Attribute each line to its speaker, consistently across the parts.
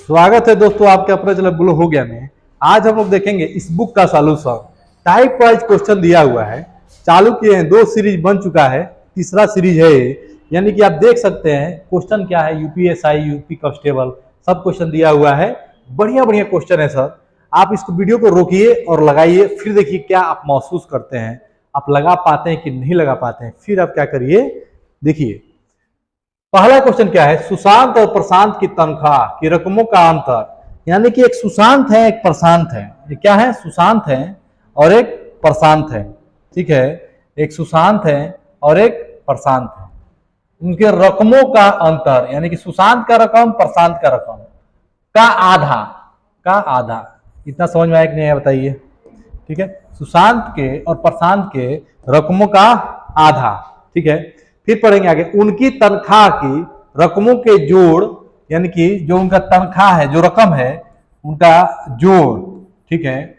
Speaker 1: स्वागत है दोस्तों आपके अपने चैनल ब्लू हो गया में। आज हम लोग देखेंगे इस बुक का सॉल्यूशन। टाइप वाइज क्वेश्चन दिया हुआ है, चालू किए हैं, 2 सीरीज बन चुका है, तीसरा सीरीज है ये। यानी कि आप देख सकते हैं क्वेश्चन क्या है, यूपीएसआई, यूपी कांस्टेबल सब क्वेश्चन दिया हुआ है। बढ़िया बढ़िया क्वेश्चन है सर। आप इसको वीडियो को रोकिए और लगाइए, फिर देखिए क्या आप महसूस करते हैं, आप लगा पाते हैं कि नहीं लगा पाते हैं। फिर आप क्या करिए, देखिए पहला क्वेश्चन क्या है, सुशांत और प्रशांत की तनख्वाह की रकमों का अंतर। यानी कि एक सुशांत है, एक प्रशांत है। ये क्या है, सुशांत है और एक प्रशांत है। ठीक है, एक सुशांत है और एक प्रशांत है। उनके रकमों का अंतर, यानी कि सुशांत का रकम प्रशांत का रकम का आधा। इतना समझ में आया कि नहीं है बताइए। ठीक है, सुशांत के और प्रशांत के रकमों का आधा। ठीक है, फिर पढ़ेंगे आगे, उनकी तनख्वाह की रकमों के जोड़, यानी कि जो उनका तनख्वाह है, जो रकम है उनका जोड़, ठीक है,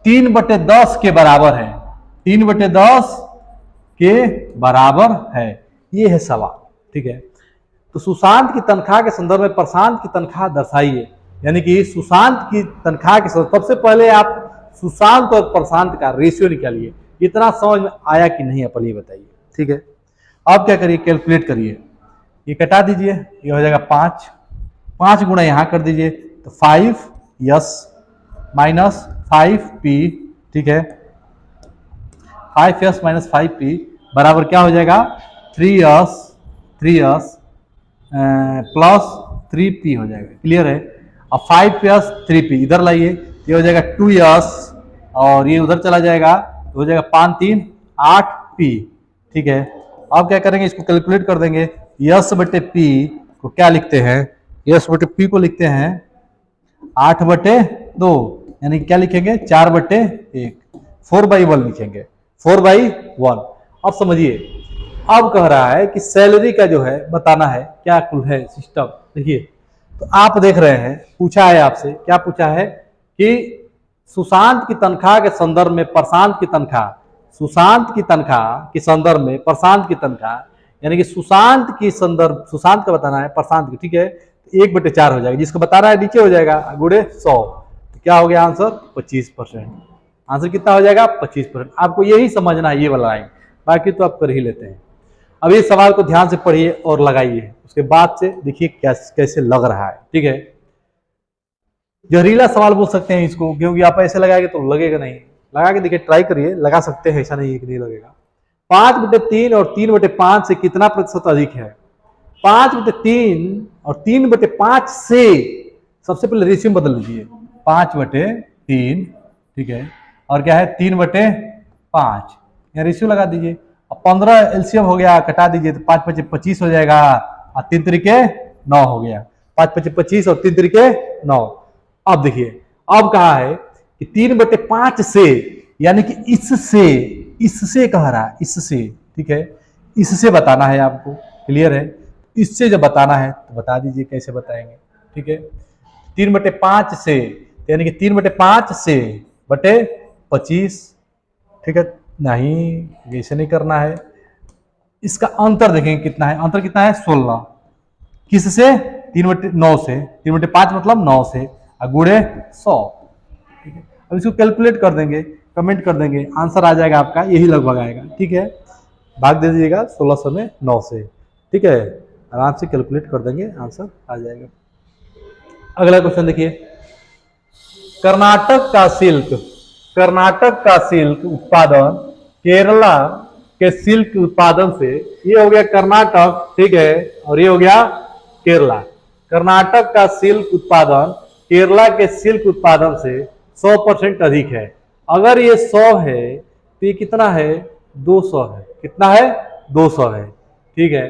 Speaker 1: 3/10 के बराबर है। 3/10 के बराबर है, ये है सवाल। ठीक है, तो सुशांत की तनख्वाह के संदर्भ में प्रशांत की तनख्वाह दर्शाइए। यानी कि सुशांत की तनख्वाह के संदर्भ, सबसे पहले आप सुशांत और प्रशांत का रेशियो निकालिए। इतना समझ में आया कि नहीं अपन ये बताइए। ठीक है, अब क्या करिए, कैलकुलेट करिए। ये कटा दीजिए, ये हो जाएगा 5 गुणा यहाँ कर दीजिए तो 5s माइनस 5p। ठीक है, 5s माइनस 5p बराबर क्या हो जाएगा, 3s प्लस 3p हो जाएगा। क्लियर है। अब 5s 3p इधर लाइए, ये हो जाएगा 2s और ये उधर चला जाएगा तो हो जाएगा 5 3 8p। ठीक है, अब क्या करेंगे, इसको कैलकुलेट कर देंगे। यस बटे पी को क्या लिखते हैं, यस बटे पी को लिखते हैं 8/2, यानी क्या लिखेंगे 4/1, 4/1 लिखेंगे, 4/1। अब समझिए, अब कह रहा है कि सैलरी का जो है बताना है, क्या कुल है सिस्टम। देखिए, तो आप देख रहे हैं, पूछा है आपसे, क्या पूछा है कि सुशांत की तनख्वाह के संदर्भ में प्रशांत की तनख्वाह, सुशांत की तनख्वाह के संदर्भ में प्रशांत की तनख्वाह, यानी कि सुशांत की संदर्भ, सुशांत का बताना है प्रशांत की। ठीक है, 1/4 हो जाएगा, जिसको बताना है नीचे हो जाएगा गुणे 100। तो क्या हो गया आंसर, 25%। आंसर कितना हो जाएगा, 25%। आपको यही समझना है, ये वाला लाइन, बाकी तो आप कर ही लेते हैं। अब इस सवाल को ध्यान से पढ़िए और लगाइए, उसके बाद से देखिए कैसे लग रहा है। ठीक है, जहरीला सवाल बोल सकते हैं इसको, क्योंकि आप ऐसे लगाएंगे तो लगेगा नहीं। लगा के देखिए, ट्राई करिए, लगा सकते हैं, ऐसा नहीं है कि नहीं लगेगा। 5/3 और 3/5 से कितना प्रतिशत अधिक है। 5/3 और 3/5 से, सबसे पहले रेशियो बदल लीजिए, 5/3, ठीक है, और क्या है 3/5, यहाँ रेशियो लगा दीजिए। अब 15 एलसीएम हो गया, कटा दीजिए तो 5×5 = 25 हो जाएगा और 3 त्रिके 9 हो गया। 5×5 = 25 और 3 त्रिके 9। अब देखिए, अब कहा है कि 3/5 से, यानी कि इससे कह रहा है, इससे। ठीक है, इससे बताना है आपको। क्लियर है, इससे जब बताना है तो बता दीजिए कैसे बताएंगे। ठीक है, 3/5 से, यानी कि 3/5 से बटे 25। ठीक है, नहीं ऐसे नहीं करना है, इसका अंतर देखेंगे कितना है। अंतर कितना है, 16। किससे, 3/9 से, 3/5 मतलब 9 से, गुणे 100। ठीक है, अब इसको कैलकुलेट कर देंगे, कमेंट कर देंगे, आंसर आ जाएगा आपका यही लगभग आएगा। ठीक है, भाग दे दीजिएगा 1600 में 9 से। ठीक है, आराम से कैलकुलेट कर देंगे, आंसर आ जाएगा। अगला क्वेश्चन देखिए, कर्नाटक का सिल्क उत्पादन केरला के सिल्क उत्पादन से, ये हो गया कर्नाटक, ठीक है, और ये हो गया केरला। कर्नाटक का सिल्क उत्पादन केरला के सिल्क उत्पादन से 100% अधिक है। अगर ये 100 है तो ये कितना है, 200 है। कितना है, 200 है। ठीक है,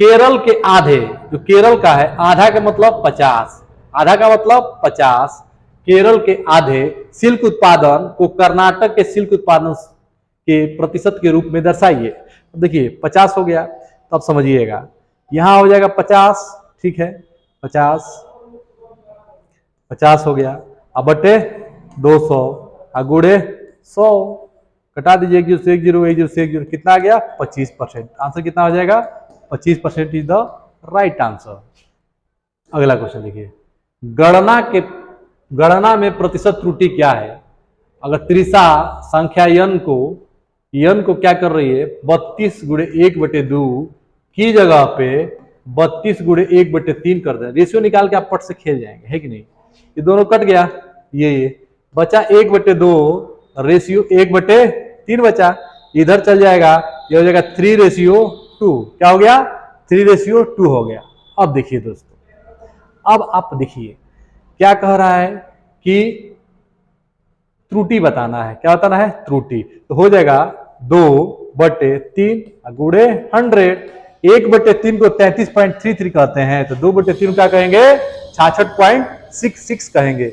Speaker 1: केरल के आधे, जो केरल का है, आधा का मतलब 50, आधा का मतलब 50, केरल के आधे सिल्क उत्पादन को कर्नाटक के सिल्क उत्पादन के प्रतिशत के रूप में दर्शाइए। देखिए 50 हो गया, तो अब समझिएगा, यहां हो जाएगा 50। ठीक है, 50 हो गया, अब बटे 200 गुणे 100, कटा दीजिए 1 0 से 1 0, 1 0 से 1 0, कितना आ गया, 25%। आंसर कितना हो जाएगा, 25% इज द राइट आंसर। अगला क्वेश्चन देखिए, गणना के गणना में प्रतिशत त्रुटि क्या है? अगर त्रिशा संख्या यन को क्या कर रही है, 32 गुणे 1/2 की जगह पे 32 गुणे 1/3 कर दें, रेशियो निकाल के आप पट से खेल जाएंगे, है कि नहीं। ये दोनों कट गया, ये बचा 1/2, रेशियो 1/3 बचा, इधर चल जाएगा, ये हो जाएगा 3:2। क्या हो गया? 3:2 हो गया। अब देखिए दोस्तों, अब आप देखिए क्या कह रहा है कि त्रुटि बताना है। क्या बताना है? त्रुटि। तो हो जाएगा 2/3 गुणे 100। 1/3 को 33.33 कहते हैं, तो 2/3 क्या कहेंगे? 66.66 कहेंगे।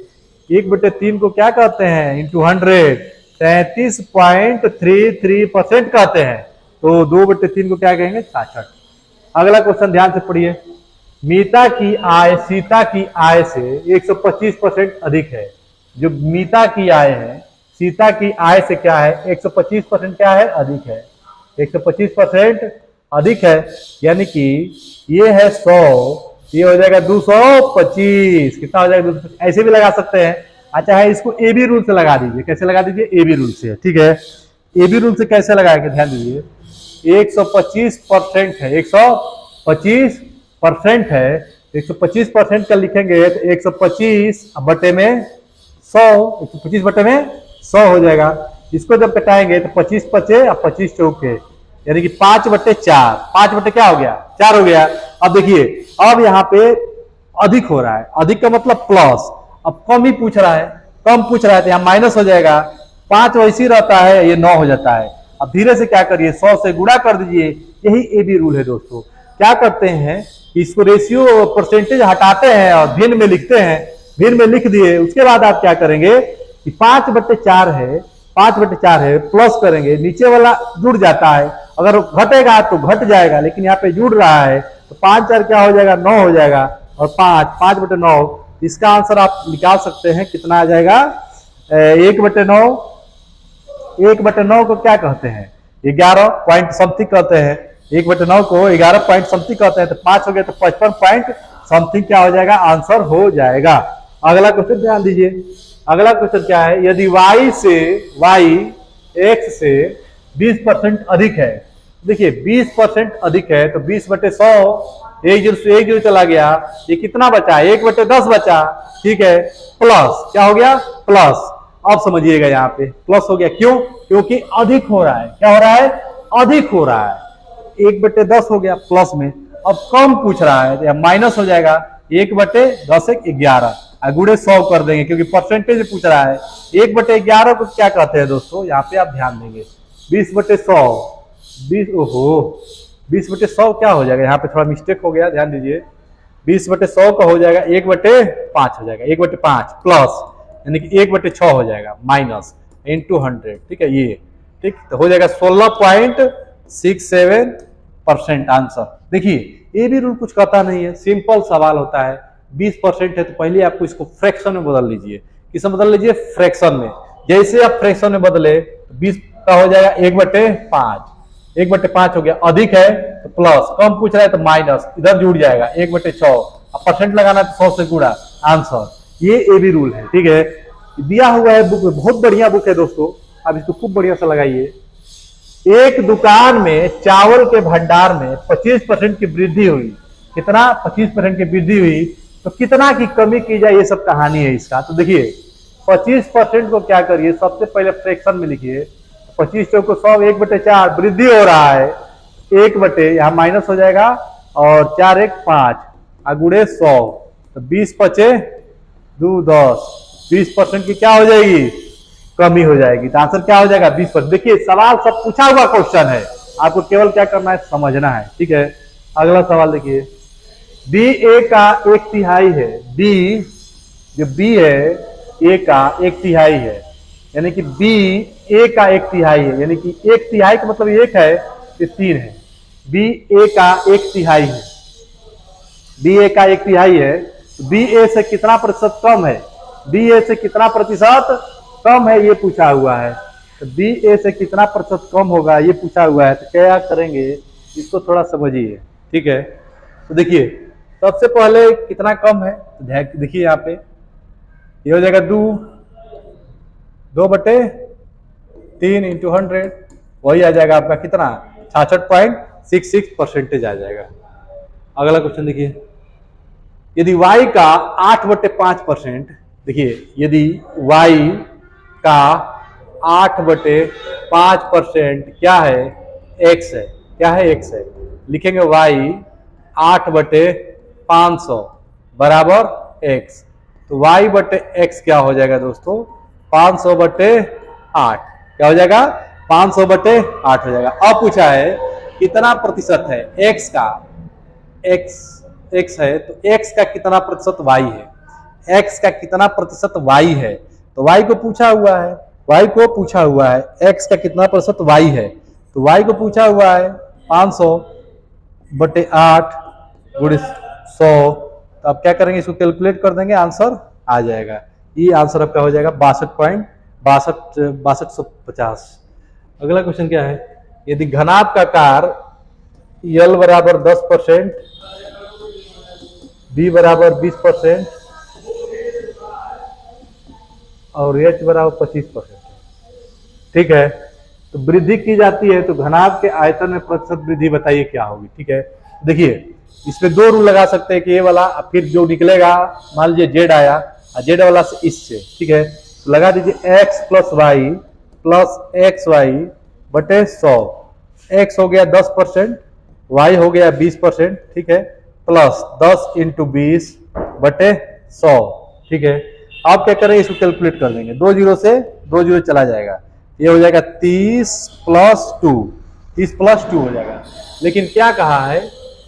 Speaker 1: 1/3 को क्या कहते हैं? इंटू 100 33.33% कहते हैं, तो 2/3 को क्या कहेंगे? 66। अगला क्वेश्चन ध्यान से पढ़िए। मीता की आय सीता की आय से 125% अधिक है। जो मीता की आय है सीता की आय से क्या है? 125% क्या है? अधिक है। 125% अधिक है, यानी कि ये है 100, ये हो जाएगा 225। कितना हो जाएगा? 225। ऐसे भी लगा सकते हैं। अच्छा है, इसको ए बी रूल से लगा दीजिए। कैसे लगा दीजिए? ए बी रूल से, ठीक है। ए बी रूल से कैसे लगाएंगे? ध्यान दीजिए, 125% है, 125% है, 125% का लिखेंगे तो 125 बटे में 100, 125 बटे में 100 हो जाएगा। इसको जब कटाएंगे तो 25 पचे और 25 चौके, यानी कि 5/4। 5 बटे क्या हो गया? 4 हो गया। अब देखिए, अब यहाँ पे अधिक हो रहा है, अधिक का मतलब प्लस। अब कम ही पूछ रहा है, कम पूछ रहा है, तो यहाँ माइनस हो जाएगा। 5 वैसे ही रहता है, ये 9 हो जाता है। अब धीरे से क्या करिए, 100 से गुणा कर दीजिए। यही ए बी रूल है दोस्तों। क्या करते हैं, इसको रेशियो परसेंटेज हटाते हैं और भिन्न में लिखते हैं। भिन्न में लिख दिए, उसके बाद आप क्या करेंगे कि 5/4 है, 5/4 है, प्लस करेंगे, नीचे वाला जुड़ जाता है। अगर घटेगा तो घट जाएगा, लेकिन यहाँ पे जुड़ रहा है, तो 5×4 क्या हो जाएगा? 9 हो जाएगा। और 5/9, इसका आंसर आप निकाल सकते हैं। कितना आ जाएगा? 1/9। 1/9 को क्या कहते हैं? 11 पॉइंट समथिंग कहते हैं। 1/9 को 11 पॉइंट समथिंग कहते हैं, तो 5 हो गया तो 55 पॉइंट समथिंग क्या हो जाएगा? आंसर हो जाएगा। अगला क्वेश्चन ध्यान दीजिए। अगला क्वेश्चन क्या है? यदि y x से 20% अधिक है, देखिए 20% अधिक है, तो 20/100, 1 0 से 1 0 चला गया, ये कितना बचा? 1/10 बचा, ठीक है। प्लस क्या हो गया? प्लस। अब समझिएगा, यहाँ पे प्लस हो गया, क्यों? क्योंकि अधिक हो रहा है। क्या हो रहा है? अधिक हो रहा है। 1/10 हो गया प्लस में। अब कम पूछ रहा है, तो माइनस हो जाएगा। 1/10 11 गुणे 100 कर देंगे, क्योंकि परसेंटेज पूछ रहा है। 1/11 को क्या कहते हैं दोस्तों? यहाँ पे आप ध्यान देंगे, 20/100, 20/100 क्या हो जाएगा? यहाँ पे थोड़ा मिस्टेक हो गया, ध्यान दीजिए। 20/100 का हो जाएगा 1/5 हो जाएगा, 1/5 प्लस, यानी कि 1/6 हो जाएगा, माइनस इंटू 100, ठीक है। ये ठीक तो हो जाएगा 16.67% आंसर। देखिए, ये भी रूल कुछ कहता नहीं है, सिंपल सवाल होता है। 20% है तो पहले आपको इसको फ्रैक्शन में बदल लीजिए। किसमें बदल लीजिए? फ्रैक्शन में। जैसे आप फ्रैक्शन में बदले, 20 का हो जाएगा 1/5, 1/5 हो गया। अधिक है तो प्लस, कम पूछ रहा है तो माइनस, इधर जुड़ जाएगा 1/6। अब परसेंट लगाना तो 100 से गुणा, आंसर। ये ए बी रूल है, ठीक है। दिया हुआ है बुक में, बहुत बढ़िया बुक है दोस्तों, आप इसको खूब बढ़िया से लगाइए। एक दुकान में चावल के भंडार में 25% की वृद्धि हुई। कितना? 25% की वृद्धि हुई, तो कितना की कमी की जाए? ये सब कहानी है इसका। तो देखिए, 25% को क्या करिए, सबसे पहले फ्रैक्शन में लिखिए। 25 चौको 100, 1/4 वृद्धि हो रहा है, 1 यहाँ माइनस हो जाएगा, और 4 1 5 गुणे 100, तो 20 5 2 10, 20% की क्या हो जाएगी? कमी हो जाएगी। तो आंसर क्या हो जाएगा? 20%। देखिए, सवाल सब पूछा हुआ क्वेश्चन है, आपको केवल क्या करना है? समझना है, ठीक है। अगला सवाल देखिए, बी ए का 1/3 है। बी जो बी है, ए का 1/3 है, यानी कि बी ए का 1/3 है, यानी कि 1/3 का मतलब 1 है, ये 3 है। बी ए का 1/3 है, बी ए का 1/3 है, बी ए से कितना प्रतिशत कम है? बी ए से कितना प्रतिशत कम है, ये पूछा हुआ है। तो बी ए से कितना प्रतिशत कम होगा, ये पूछा हुआ है। तो क्या करेंगे, इसको थोड़ा समझिए, ठीक है। तो देखिए, सबसे पहले कितना कम है, तो देखिए यहाँ पे ये हो जाएगा 2/3 इंटू 100, वही आ जाएगा आपका कितना 66.66% आ जाएगा। अगला क्वेश्चन देखिए, यदि y का 8/5%, देखिए यदि y का 8/5% क्या है, x है, क्या है, x है, लिखेंगे y 8/500 बराबर x, तो y/x क्या हो जाएगा दोस्तों 500/8, क्या हो जाएगा 500/8 हो जाएगा। अब पूछा है कितना प्रतिशत है x का, x है तो x का कितना प्रतिशत y है, x का कितना प्रतिशत y है, तो y को पूछा हुआ है, x का कितना प्रतिशत y है, तो y को पूछा हुआ है 500/8 गुणे 100, तो आप क्या करेंगे, इसको कैलकुलेट कर देंगे, आंसर आ जाएगा। ये आंसर आपका हो जाएगा 6250। अगला क्वेश्चन क्या है, यदि घनाभ का कार L बराबर 10%, B बराबर 20% और H बराबर 25%, ठीक है, तो वृद्धि की जाती है, तो घनाभ के आयतन में प्रतिशत वृद्धि बताइए क्या होगी। ठीक है, देखिए इसमें दो रूल लगा सकते हैं कि ये वाला, फिर जो निकलेगा मान लीजिए जेड आया, जेड वाला से इससे, ठीक है, तो लगा दीजिए x + y + xy/100, x हो गया 10%, y हो गया 20%, ठीक है, प्लस 10 × 20/100, ठीक है। आप क्या करेंगे, इसको कैलकुलेट कर देंगे, 2 0 से 2 0 चला जाएगा, ये हो जाएगा 30 + 2 हो जाएगा। लेकिन क्या कहा है,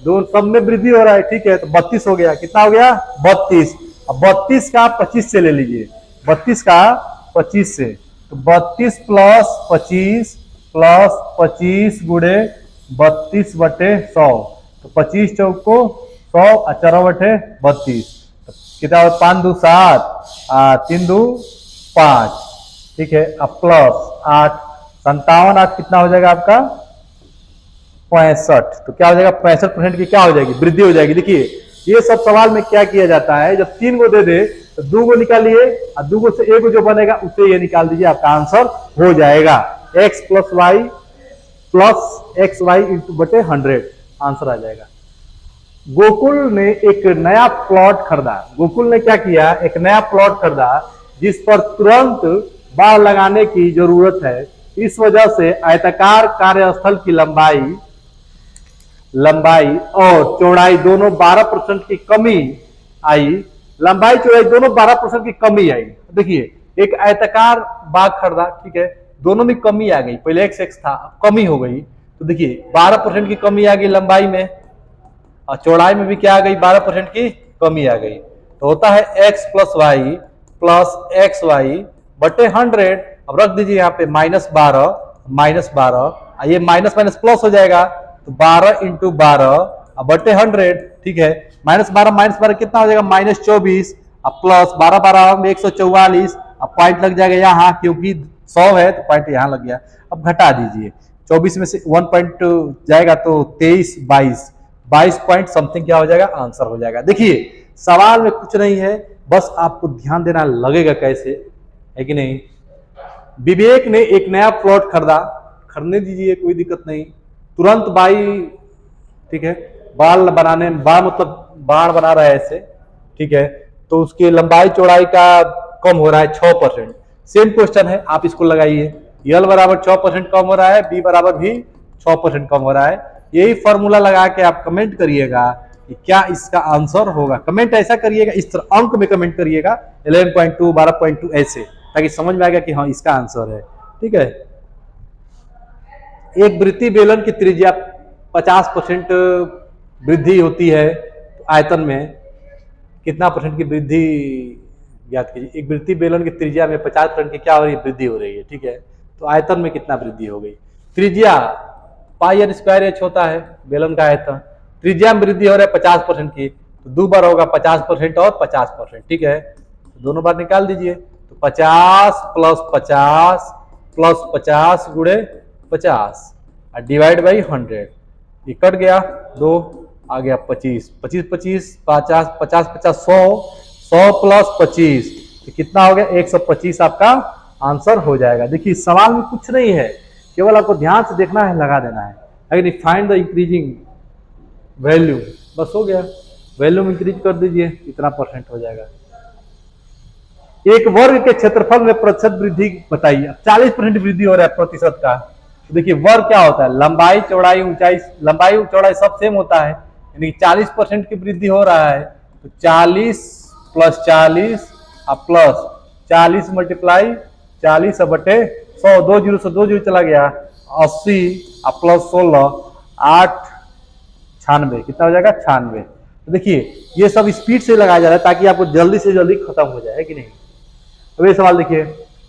Speaker 1: दो सब में वृद्धि हो रहा है, ठीक है, तो 32 हो गया, कितना हो गया 32। अब 32 का 25 से ले लीजिए, 32 का 25 से, तो 32 + 25 गुणे 32/100, तो 25 चौको 100 और 4/32, तो कितना 5 2 7 3 2 5, ठीक है, अब प्लस 8 57 8 कितना हो जाएगा आपका 65, तो क्या हो जाएगा 65% की क्या हो जाएगी, वृद्धि हो जाएगी। देखिए ये सब सवाल में क्या किया जाता है, जब 3 को दे दे तो 2 को निकालिए और 2 से 1 जो बनेगा उसे ये निकाल दीजिए, आपका आंसर हो जाएगा x + y + xy × 100, आंसर आ जाएगा। गोकुल ने एक नया प्लॉट खरीदा, गोकुल ने क्या किया, एक नया प्लॉट खरीदा जिस पर तुरंत बाड़ लगाने की जरूरत है, इस वजह से आयताकार कार्यस्थल की लंबाई और चौड़ाई दोनों 12% की कमी आई, लंबाई चौड़ाई दोनों 12% की कमी आई। देखिए एक आयताकार बाग खरीदा, ठीक है, दोनों में कमी आ गई, पहले x था, कमी हो गई, तो देखिए 12% की कमी आ गई लंबाई में, और चौड़ाई में भी क्या आ गई 12% की कमी आ गई, तो होता है x + y + xy/100। अब रख दीजिए यहाँ पे -12, ये माइनस माइनस प्लस हो जाएगा, तो 12 × 12/100, ठीक है, -12 कितना हो जाएगा -24, अब प्लस 12 12 में 144, अब पॉइंट लग जाएगा यहाँ, क्योंकि 100 है तो पॉइंट यहाँ लग गया। अब घटा दीजिए, 24 में से 1 पॉइंट जाएगा तो 23 22 पॉइंट समथिंग क्या हो जाएगा, आंसर हो जाएगा। देखिए सवाल में कुछ नहीं है, बस आपको ध्यान देना लगेगा कैसे, है कि नहीं। विवेक ने एक नया प्लॉट खरीदा, खरीदने दीजिए कोई दिक्कत नहीं, तुरंत बाई, ठीक है, बाड़ मतलब बाड़ बना रहा है ऐसे, ठीक है, तो उसकी लंबाई चौड़ाई का कम हो रहा है 6%। सेम क्वेश्चन है, आप इसको लगाइए, L बराबर 6% कम हो रहा है, B बराबर भी 6% कम हो रहा है। यही फॉर्मूला लगा के आप कमेंट करिएगा कि क्या इसका आंसर होगा। कमेंट ऐसा करिएगा, इस तरह अंक में कमेंट करिएगा 11.2 12.2 ऐसे, ताकि समझ में आएगा कि हाँ इसका आंसर है, ठीक है। एक वृत्तीय बेलन की त्रिज्या 50% वृद्धि होती है, तो आयतन में कितना परसेंट की वृद्धि ज्ञात कीजिए। एक वृत्तीय बेलन की त्रिज्या में 50% की क्या हो रही है, वृद्धि हो रही है, ठीक है, तो आयतन में कितना वृद्धि हो गई। त्रिज्या πr² होता है बेलन का आयतन, त्रिज्या में वृद्धि हो रहा है 50% की, तो 2 बार होगा 50% और 50%, ठीक है, तो दोनों बार निकाल दीजिए, तो 50 + 50 + 50 गुणे 50 और डिवाइड बाई 100, ये कट गया 2 आ गया 25, 25 25 50 50 50 100, 100 प्लस 25 तो कितना हो गया 125 आपका आंसर हो जाएगा। देखिए सवाल में कुछ नहीं है, केवल आपको ध्यान से देखना है, लगा देना है। अगर फाइंड द इंक्रीजिंग वैल्यू, बस हो गया, वैल्यू इंक्रीज कर दीजिए, इतना परसेंट हो जाएगा। एक वर्ग के क्षेत्रफल में प्रतिशत वृद्धि बताइए। 40% वृद्धि हो रहा है प्रतिशत का। तो देखिए वर्ग क्या होता है, लंबाई चौड़ाई ऊंचाई, लंबाई चौड़ाई सब सेम होता है, यानी 40% की वृद्धि हो रहा है। तो 40 प्लस 40 और प्लस 40 मल्टीप्लाई 40/100, 2 जीरो से 2 जीरो चला गया, 80 और प्लस 16 8 96, कितना हो जाएगा 96। तो देखिए ये सब स्पीड से लगाया जा रहा है ताकि आपको जल्दी से जल्दी खत्म हो जाए, है कि नहीं। अब ये सवाल देखिए,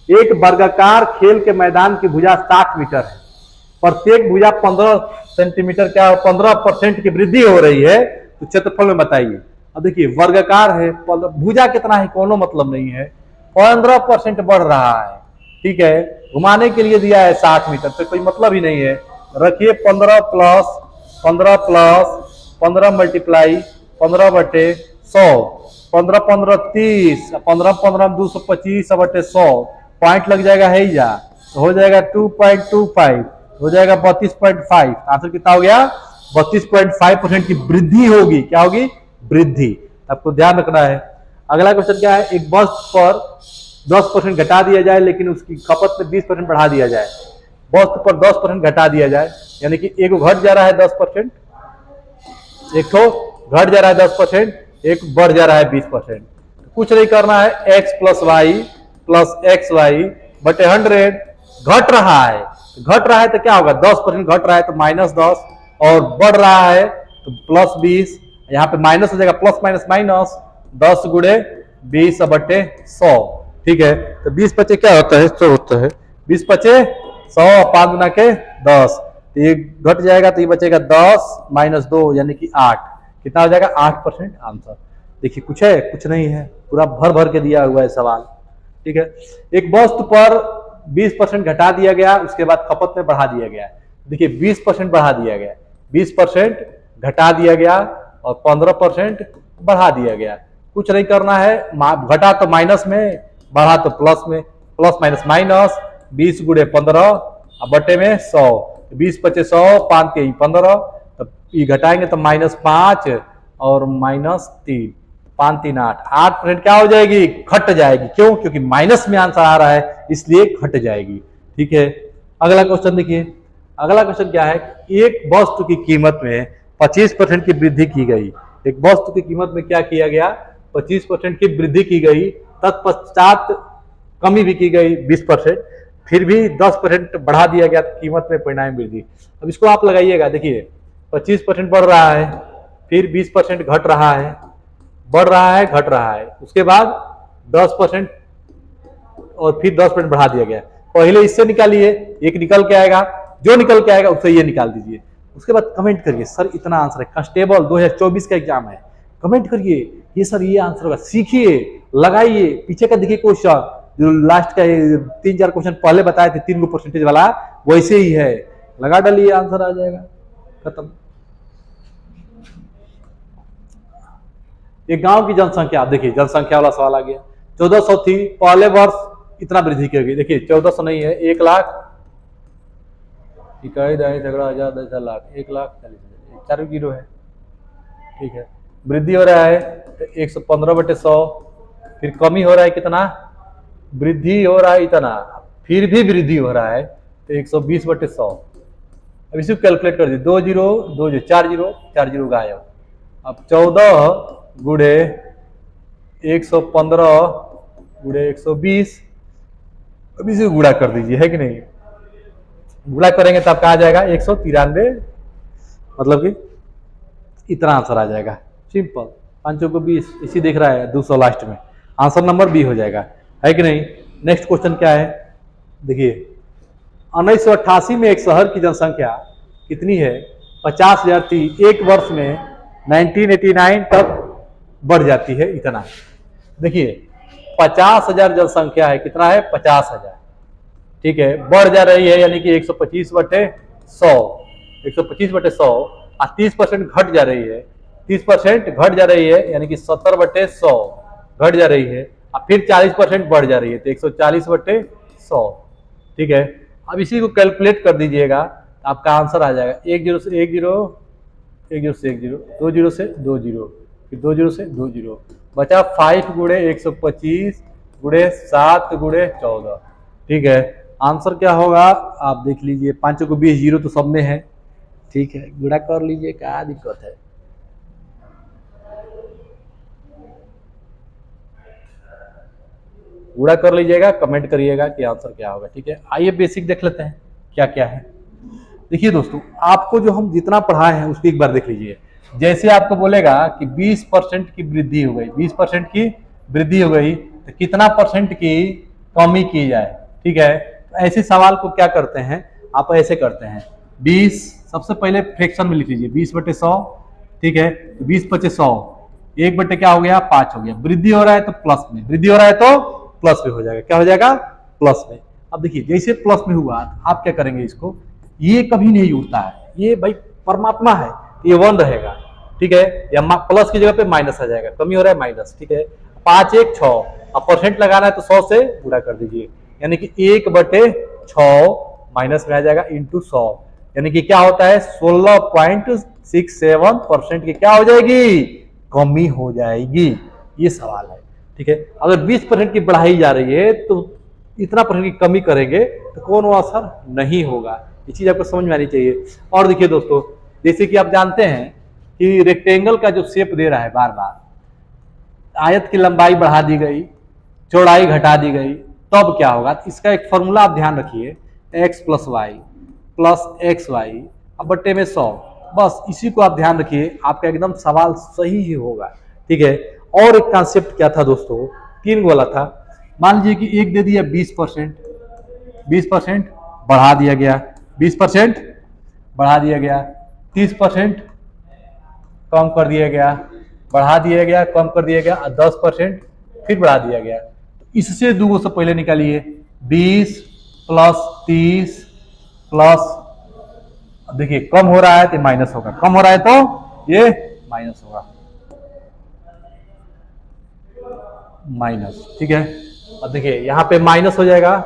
Speaker 1: एक वर्गाकार खेल के मैदान की भुजा 60 मीटर है, प्रत्येक भुजा 15 सेंटीमीटर क्या 15% की वृद्धि हो रही है, तो क्षेत्रफल में बताइए। अब देखिए वर्गाकार है, भुजा कितना है कोनो मतलब नहीं है, 15% बढ़ रहा है, ठीक है। घुमाने के लिए दिया है 60 मीटर, तो कोई मतलब ही नहीं है। रखिए 15 प्लस 15 मल्टीप्लाई 15/100, 15 15 30, 15 15 225/100, पॉइंट लग जाएगा है ही जा, तो हो जाएगा 2.25, हो जाएगा 32.5। आंसर कितना हो गया 32.5% की वृद्धि होगी। क्या होगी वृद्धि, आपको ध्यान रखना है। अगला क्वेश्चन क्या है, एक वस्तु पर 10% घटा दिया जाए लेकिन उसकी खपत में 20% बढ़ा दिया जाए। वस्तु पर 10% घटा दिया जाए, यानी कि एक घट जा रहा है 10%, एक तो घट जा रहा है 10%, एक बढ़ जा रहा है 20%। कुछ नहीं करना है, x plus y plus x y बटे 100, घट रहा है, घट रहा है तो क्या होगा 10% घट रहा है तो -10, और बढ़ रहा है तो +20, यहाँ पे माइनस हो जाएगा, प्लस माइनस माइनस 10 गुणे 20/100, ठीक है। तो 20 पचे क्या होता है 100 होता है, 20 पचे 100, 5 गुना के 10, तो ये घट जाएगा तो ये बचेगा 10 - 2 यानी कि 8, कितना हो जाएगा 8% आंसर। देखिए कुछ है कुछ नहीं है, पूरा भर भर के दिया हुआ है सवाल, ठीक है। एक वस्तु पर 20% घटा दिया गया, उसके बाद खपत में बढ़ा दिया गया। देखिए 20% बढ़ा दिया गया, 20% घटा दिया गया और 15% बढ़ा दिया गया। कुछ नहीं करना है, घटा तो माइनस में, बढ़ा तो प्लस में, प्लस माइनस माइनस, 20 गुणे 15 बटे में 100, 20 पचे 100, 5 3 15, तो ये घटाएंगे तो -5 और -3, 5 3 8, 8% क्या हो जाएगी घट जाएगी। क्यों, क्योंकि माइनस में आंसर आ रहा है इसलिए घट जाएगी, ठीक है। अगला क्वेश्चन देखिए, अगला क्वेश्चन क्या है, एक वस्तु की कीमत में 25% की वृद्धि की गई। एक वस्तु की कीमत में क्या किया गया 25% की वृद्धि की गई, तत्पश्चात कमी भी की गई 20%, फिर भी 10% बढ़ा दिया गया कीमत में परिणाम वृद्धि। अब इसको आप लगाइएगा, देखिए 25% बढ़ रहा है, फिर 20% घट रहा है, बढ़ रहा है घट रहा है, उसके बाद 10% और फिर 10% बढ़ा दिया गया। पहले इससे निकालिए, एक निकल के आएगा, जो निकल के आएगा उससे ये निकाल दीजिए। उसके बाद कमेंट करिए सर इतना आंसर है, कांस्टेबल 2024 का एग्जाम है, कमेंट करिए ये सर ये आंसर होगा, सीखिए लगाइए। पीछे का देखिए क्वेश्चन, जो लास्ट का 3-4 क्वेश्चन पहले बताए थे 3 परसेंटेज वाला, वैसे ही है, लगा डालिए आंसर आ जाएगा, खत्म। एक गांव की जनसंख्या, देखिए जनसंख्या वाला सवाल आ गया, 1400 थी, पहले वर्ष इतना वृद्धि की गई। देखिए 1400 नहीं है, 1 लाख, इकाई दाई झगड़ा हजार 10 लाख, 1,40,000, 4 जीरो है, ठीक है। वृद्धि हो रहा है तो 115/100, फिर कमी हो रहा है कितना, वृद्धि हो रहा है इतना, फिर भी वृद्धि हो रहा है तो 120/100। अब इसको कैलकुलेट कर दीजिए, 2 जीरो 2 जीरो 4 जीरो गायब। अब 14 गुणे 115 गुणे 120, अब इसे गुणा कर दीजिए, है कि नहीं। गुणा करेंगे तब कहा जाएगा 193, मतलब कि इतना आंसर आ जाएगा, सिंपल। 5 को 20, इसी देख रहा है 200 लास्ट में, आंसर नंबर बी हो जाएगा, है कि नहीं। नेक्स्ट क्वेश्चन क्या है, देखिए 1988 में एक शहर की जनसंख्या कितनी है 50,000 थी, एक वर्ष में 1989 तक बढ़ जाती है इतना। देखिए 50,000 जनसंख्या है, कितना है 50,000, ठीक है, बढ़ जा रही है यानी कि 125/100, 125/100, और 30% घट जा रही है, 30% घट जा रही है, यानी कि 70/100 घट जा रही है, और फिर 40% बढ़ जा रही है, तो 140/100। ठीक है, अब इसी को कैलकुलेट कर दीजिएगा, आपका आंसर आ जाएगा 10 से 10, 10 से 10, 20 से 20, फिर 20 से 20, बचा 5 गुणे 125 गुणे 7 गुणे 14। ठीक है, आंसर क्या होगा आप देख लीजिए, 5 को 20, 0 तो सब में है। ठीक है, गुणा कर लीजिए, क्या दिक्कत है। गुणा कर लीजिएगा, कमेंट करिएगा कि आंसर क्या होगा। ठीक है, आइए बेसिक देख लेते हैं क्या क्या है। देखिए दोस्तों, आपको जो हम जितना पढ़ाए हैं उसको एक बार देख लीजिए। जैसे आपको बोलेगा कि 20% की वृद्धि हो गई, 20% की वृद्धि हो गई, तो कितना परसेंट की कमी की जाए। ठीक है, तो ऐसे सवाल को क्या करते हैं, आप ऐसे करते हैं, 20 सबसे पहले फ्रैक्शन में लिख लीजिए, 20/100। ठीक है, तो 20/100, 1 क्या हो गया, 5 हो गया। वृद्धि हो रहा है तो प्लस में, वृद्धि हो रहा है तो प्लस में हो जाएगा, क्या हो जाएगा, प्लस में। अब देखिए, जैसे प्लस में हुआ आप क्या करेंगे, इसको, ये कभी नहीं उड़ता है, ये भाई परमात्मा है, ये 1 रहेगा। ठीक है, या प्लस की जगह पे माइनस आ जाएगा, कमी हो रहा है माइनस। ठीक है, 5 1 6, अब परसेंट लगाना है तो 100 से गुणा कर दीजिए, यानी कि 1/6 माइनस में आ जाएगा इंटू 100, यानी कि क्या होता है, 16.67% की क्या हो जाएगी, कमी हो जाएगी। ये सवाल है। ठीक है, अगर 20% की बढ़ाई जा रही है तो इतना परसेंट की कमी करेंगे तो कौन वो असर नहीं होगा। ये चीज आपको समझ में आनी चाहिए। और देखिए दोस्तों, जैसे कि आप जानते हैं कि रेक्टेंगल का जो शेप दे रहा है, बार बार आयत की लंबाई बढ़ा दी गई, चौड़ाई घटा दी गई, तब क्या होगा, इसका एक फॉर्मूला आप ध्यान रखिए, x + y + xy अब बट्टे में 100, बस इसी को आप ध्यान रखिए, आपका एकदम सवाल सही ही होगा। ठीक है, और एक कॉन्सेप्ट क्या था दोस्तों, 3 वाला था। मान लीजिए कि एक दे दिया 20%, 20% बढ़ा दिया गया, 20% बढ़ा दिया गया, 30% कम कर दिया गया, बढ़ा दिया गया, कम कर दिया गया, 10% फिर बढ़ा दिया गया। तो इससे दूगों से पहले निकालिए, 20 + 30 प्लस, देखिए कम हो रहा है तो माइनस होगा, कम हो रहा है तो ये माइनस होगा, माइनस। ठीक है, अब देखिए यहाँ पे माइनस हो जाएगा,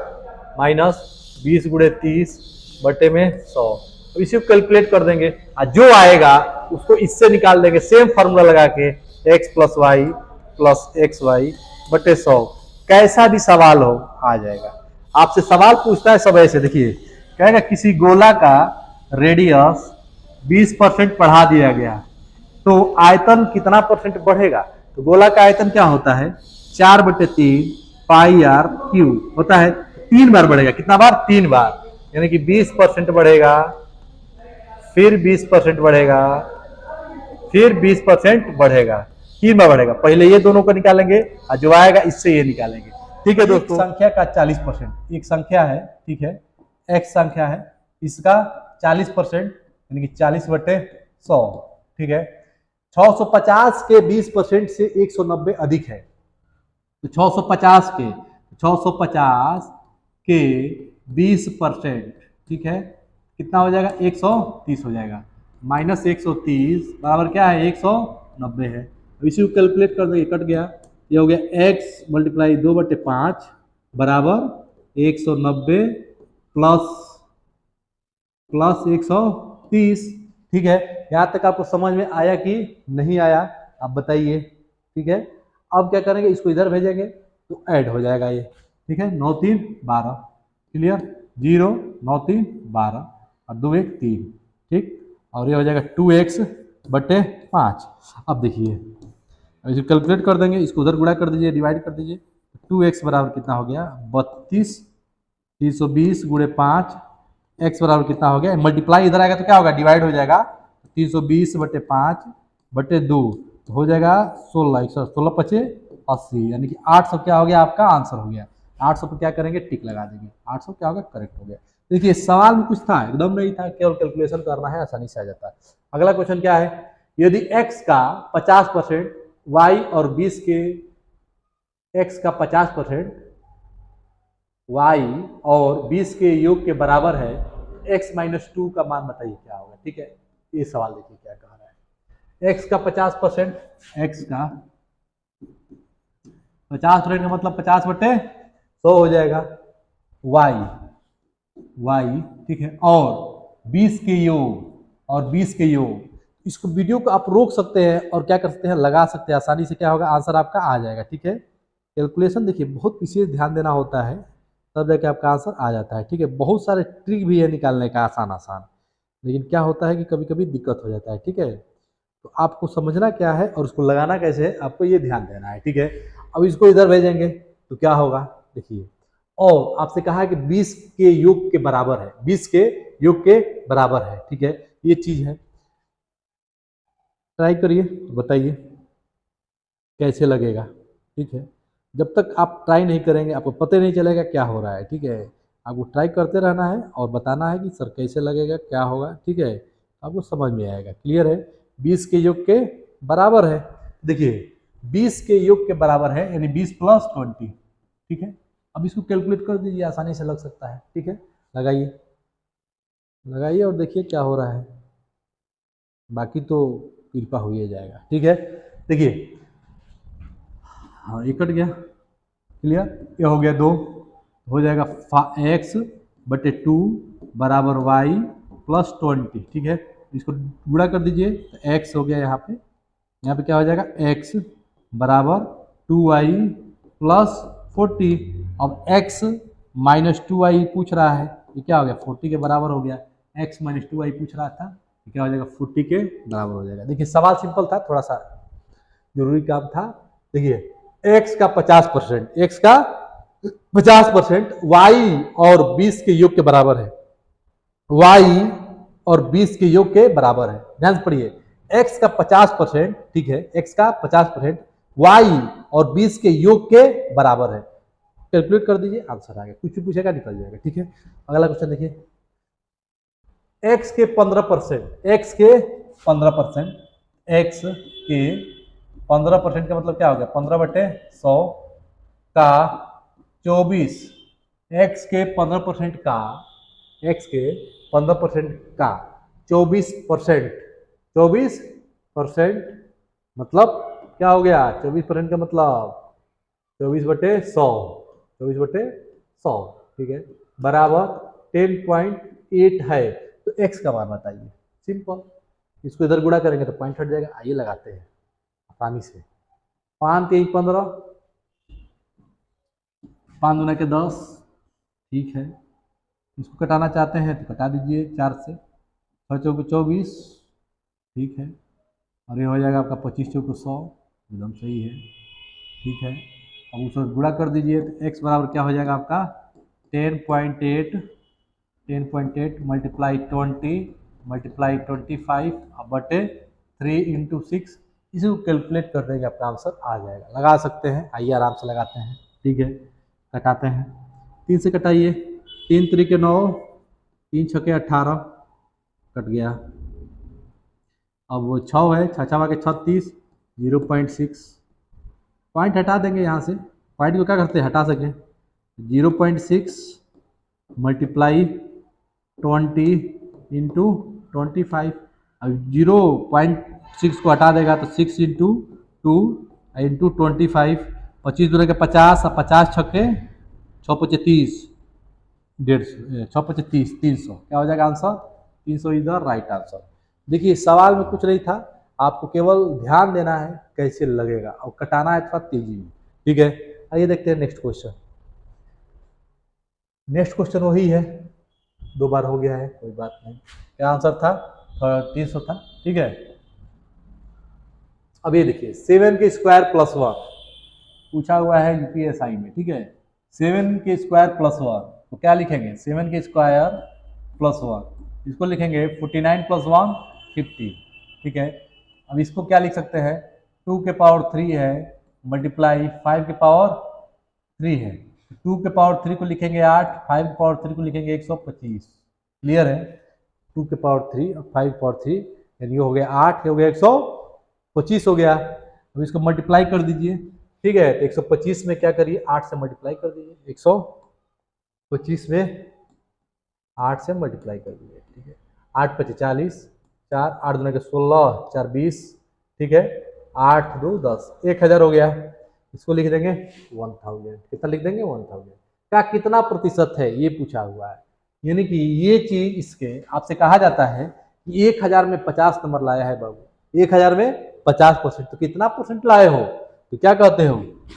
Speaker 1: -20 × 30 बटे में 100। तो इसी को कैलकुलेट कर देंगे, और जो आएगा उसको इससे निकाल देंगे, सेम फार्मूला लगा के, x + y + xy बटे 100। कैसा भी सवाल हो आ जाएगा। आपसे सवाल पूछता है सब ऐसे, देखिए कहेगा किसी गोला का रेडियस 20% बढ़ा दिया गया तो आयतन कितना परसेंट बढ़ेगा। तो गोला का आयतन क्या होता है, 4/3 πr³ होता है, 3 बार बढ़ेगा। कितना बार, 3 बार, यानी कि 20% बढ़ेगा, फिर 20% बढ़ेगा, फिर 20% बढ़ेगा, 3 बार बढ़ेगा। पहले ये दोनों को निकालेंगे और जो आएगा इससे ये निकालेंगे। ठीक है दोस्तों, संख्या का 40%, एक संख्या है, ठीक है, x संख्या है, इसका 40% यानी कि 40/100। ठीक है, 650 के 20% से 190 अधिक है, तो 650 के 20%, ठीक है, कितना हो जाएगा, 130 हो जाएगा, -130 बराबर क्या है, 190 है। अब इसी को कैलकुलेट कर देंगे, कट गया, ये हो गया x × 2/5 बराबर 190 प्लस 130। ठीक है, यहाँ तक आपको समझ में आया कि नहीं आया, आप बताइए। ठीक है, अब क्या करेंगे, इसको इधर भेजेंगे तो ऐड हो जाएगा ये। ठीक है, 9 3 12, क्लियर, 0 9 3 12 और 2 1 3। ठीक, और ये हो जाएगा 2x/5। अब देखिए, इसे कैलकुलेट कर देंगे, इसको उधर गुणा कर दीजिए, डिवाइड कर दीजिए, 2x बराबर कितना हो गया, 32, 320 × 5, x बराबर कितना हो गया, मल्टीप्लाई इधर आएगा तो क्या होगा, डिवाइड हो जाएगा, 320/5 बटे 2 तो हो जाएगा 16, 16 × 5 80, यानी कि 800 क्या हो गया, आपका आंसर हो गया। 800 पर क्या करेंगे, टिक लगा देंगे, 800 क्या होगा, करेक्ट हो गया। देखिए सवाल में कुछ था, एकदम नहीं था, केवल कैलकुलेशन करना है, आसानी से आ जाता है। अगला क्वेश्चन क्या है, यदि x का 50%, y और 20 के x का 50% y और 20 के योग के बराबर है, x - 2 का मान बताइए क्या होगा। ठीक है, ये सवाल देखिए क्या कह रहा है। x का 50%, x का 50% का मतलब 50/100 हो जाएगा। y ठीक है, और 20 के योग, और 20 के योग। इसको वीडियो को आप रोक सकते हैं और क्या कर सकते हैं, लगा सकते हैं, आसानी से क्या होगा, आंसर आपका आ जाएगा। ठीक है, कैलकुलेशन देखिए बहुत विशेष ध्यान देना होता है, तब जाके आपका आंसर आ जाता है। ठीक है, बहुत सारे ट्रिक भी है निकालने का आसान आसान, लेकिन क्या होता है कि कभी कभी दिक्कत हो जाता है। ठीक है, तो आपको समझना क्या है और उसको लगाना कैसे है, आपको ये ध्यान देना है। ठीक है, अब इसको इधर भेजेंगे तो क्या होगा, देखिए, और आपसे कहा है कि 20 के योग के बराबर है, 20 के योग के बराबर है। ठीक है, ये चीज है, ट्राई करिए, बताइए कैसे लगेगा। ठीक है, जब तक आप ट्राई नहीं करेंगे आपको पता नहीं चलेगा क्या हो रहा है। ठीक है, आपको ट्राई करते रहना है और बताना है कि सर कैसे लगेगा, क्या होगा। ठीक है, आपको समझ में आएगा। क्लियर है, 20 के योग के बराबर है। देखिए 20 के योग के बराबर है, यानी 20 + 20। ठीक है, अब इसको कैलकुलेट कर दीजिए, आसानी से लग सकता है। ठीक है, लगाइए लगाइए और देखिए क्या हो रहा है, बाकी तो कृपा हो ही जाएगा। ठीक है, देखिए, हाँ ये कट गया। क्लियर, ये हो गया 2, हो जाएगा x/2 बराबर y + 20। ठीक है, इसको गुणा कर दीजिए तो x हो गया, यहाँ पे क्या हो जाएगा, x बराबर 2y + 40। अब x - 2y पूछ रहा है, ये क्या हो गया, 40 के बराबर हो गया। x - 2y पूछ रहा था, ये क्या हो जाएगा, 40 के बराबर हो जाएगा। देखिए सवाल सिंपल था, थोड़ा सा जरूरी काम था। देखिए x का 50%, x का 50% y और 20 के योग के बराबर है, y और 20 के योग के बराबर है। ध्यान से पढ़िए, x का 50%, ठीक है, x का 50% y और 20 के योग के बराबर है। कैलकुलेट कर दीजिए, आंसर आ गया, कुछ भी पूछेगा निकल जाएगा। ठीक है, अगला क्वेश्चन देखिए, x के 15%, x के 15%, x के 15% का मतलब क्या हो गया, 15/100 का 24, x के 15% का, x के 15% का 24%, 24% मतलब क्या हो गया, 24% का मतलब 24/100, 24/100। ठीक है, बराबर 10.8 है। तो x का मान बताइए, सिंपल, इसको इधर गुणा करेंगे तो पॉइंट हट जाएगा। आइए लगाते हैं आसानी से, 5 × 3 = 15, 5 × 2 = 10। ठीक है, इसको कटाना चाहते हैं तो कटा दीजिए 4 से, 6 × 4 = 24। ठीक है, और ये हो जाएगा आपका 25 × 4 = 100, एकदम सही है। ठीक है, अब उसको गुणा कर दीजिए तो x बराबर क्या हो जाएगा आपका 10.8 × 20 × 25/3 × 6। इसी को कैलकुलेट कर देंगे, आपका आंसर आ जाएगा। लगा सकते हैं, आइए आराम से लगाते हैं। ठीक है, कटाते हैं, 3 से कटाइए, 3 × 3 = 9, 3 × 6 = 18, कट गया। अब वो 6 है, 6 × 6 = 36, 0.6, पॉइंट हटा देंगे यहाँ से, पॉइंट को क्या करते हैं, हटा सकें, 0.6 × 20 × 25। अब 0.6 को हटा देगा तो 6 × 2 × 25, 25 दूनी के 50, और 50 छक्के 6 × 30, 150, 6 × 30, 300, क्या हो जाएगा answer, 300 is the right answer. देखिए सवाल में कुछ नहीं था, आपको केवल ध्यान देना है कैसे लगेगा और कटाना है थोड़ा तेजी में। ठीक है, आइए देखते हैं नेक्स्ट क्वेश्चन। नेक्स्ट क्वेश्चन वही है, 2 बार हो गया है, कोई बात नहीं। क्या आंसर था, 300 था। ठीक है, अब ये देखिए 7 के स्क्वायर प्लस 1 पूछा हुआ है यूपीएसआई में। ठीक है, 7 के स्क्वायर प्लस 1 तो क्या लिखेंगे, 7 के स्क्वायर प्लस 1, इसको लिखेंगे 49 + 1 50। ठीक है, अब इसको क्या लिख सकते हैं, 2 के पावर 3 है मल्टीप्लाई 5 के पावर 3 है, 2 के पावर 3 को लिखेंगे 8, 5 के पावर 3 को लिखेंगे 125। क्लियर है, 2 के पावर 3 और 5 के पावर 3, यानी हो गया 8, हो गया 125 हो गया। अब इसको मल्टीप्लाई कर दीजिए। ठीक है, तो 125 में क्या करिए, 8 से मल्टीप्लाई कर दीजिए, 125 में 8 से मल्टीप्लाई कर दीजिए। ठीक है, 8 × 5 = 40, 4 8 दूना के 16 4 20, ठीक है, 8 2 10, 1000 हो गया। इसको लिख देंगे 1000, कितना लिख देंगे 1000 का कितना प्रतिशत है ये पूछा हुआ है। यानी कि ये चीज इसके आपसे कहा जाता है कि 1000 में 50 नंबर लाया है बाबू, 1000 में 50%, तो कितना परसेंट लाए हो, तो क्या कहते हो,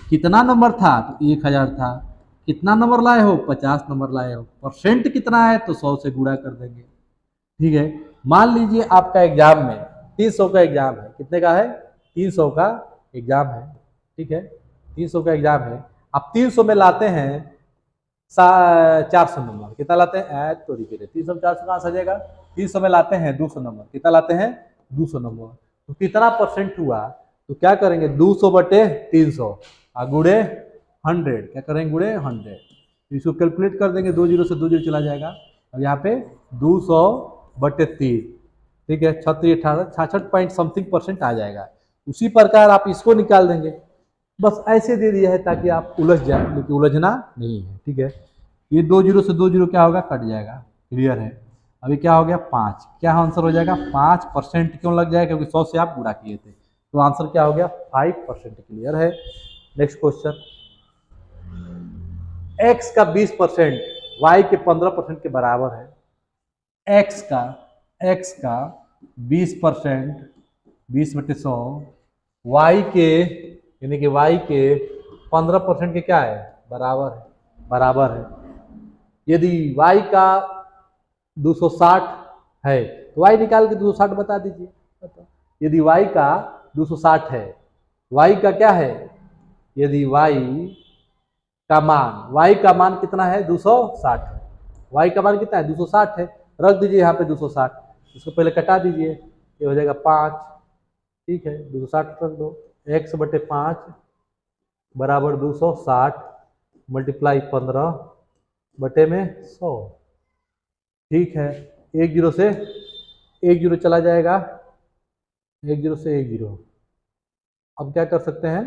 Speaker 1: कितना नंबर था, तो 1000 था, कितना नंबर लाए हो, 50 नंबर लाए हो, परसेंट कितना है, तो 100 से गुणा कर देंगे, ठीक है। मान लीजिए आपका एग्जाम में 300 का एग्जाम है, कितने का है, 300 का एग्जाम है, ठीक है, 300 का एग्जाम है, आप 300 में लाते हैं 400 नंबर, कितना लाते हैं, तो रिपीट है 300 में 400 कहाँ से आ जाएगा, 300 में लाते हैं 200 नंबर, कितना लाते हैं 200 नंबर, तो कितना परसेंट हुआ, तो क्या करेंगे 200 बटे 300 गुणे 100, क्या करेंगे गुणे 100, इसको कैलकुलेट कर देंगे, 2 जीरो से 2 जीरो चला जाएगा, और यहाँ पे 200 बटे 3, ठीक है, 36 18 66 पॉइंट समथिंग परसेंट आ जाएगा। उसी प्रकार आप इसको निकाल देंगे, बस ऐसे दे दिया है ताकि आप उलझ जाए, लेकिन उलझना नहीं है, ठीक है। ये 2 जीरो से 2 जीरो क्या होगा, कट जाएगा, क्लियर है। अभी क्या हो गया 5, क्या आंसर हो जाएगा 5%, क्यों लग जाएगा, क्योंकि 100 से आप गुणा किए थे, तो आंसर क्या हो गया 5%, क्लियर है। नेक्स्ट क्वेश्चन, x का 20% y के 15% के बराबर है, x का 20% 20/100 y के, यानी कि y के 15% के क्या है, बराबर है। यदि y का 260 है तो y निकाल के 260 बता दीजिए, यदि y का 260 है, y का क्या है, यदि y का मान कितना है 260 है, y का मान कितना है 260 है, रख दीजिए यहाँ पे 260, इसको पहले कटा दीजिए, ये हो जाएगा 5, ठीक है, 260 रख दो, x बटे 5 बराबर 260 मल्टीप्लाई 15 बटे में 100, ठीक है, 1 जीरो से 1 जीरो चला जाएगा, 1 जीरो से 1 जीरो, अब क्या कर सकते हैं,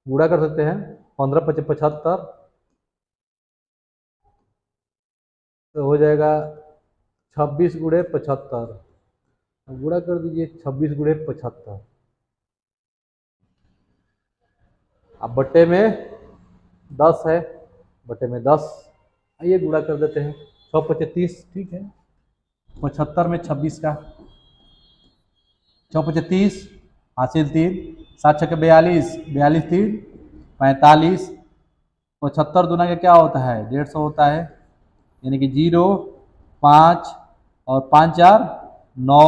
Speaker 1: गुणा कर सकते हैं, 15 पचे 75, तो हो जाएगा 26 गुणे 75, गुणा कर दीजिए 26 गुणे 75, अब बट्टे में 10 है, बट्टे में 10, आइए गुणा कर देते हैं, 6 पचे 30, ठीक है, 75 में 26 का, 6 पचे 30, हासिल 3, 7 छक्के 42, 42 3 45, 75 दूना का क्या होता है 150 होता है, यानी कि 0 5 और 5 4 9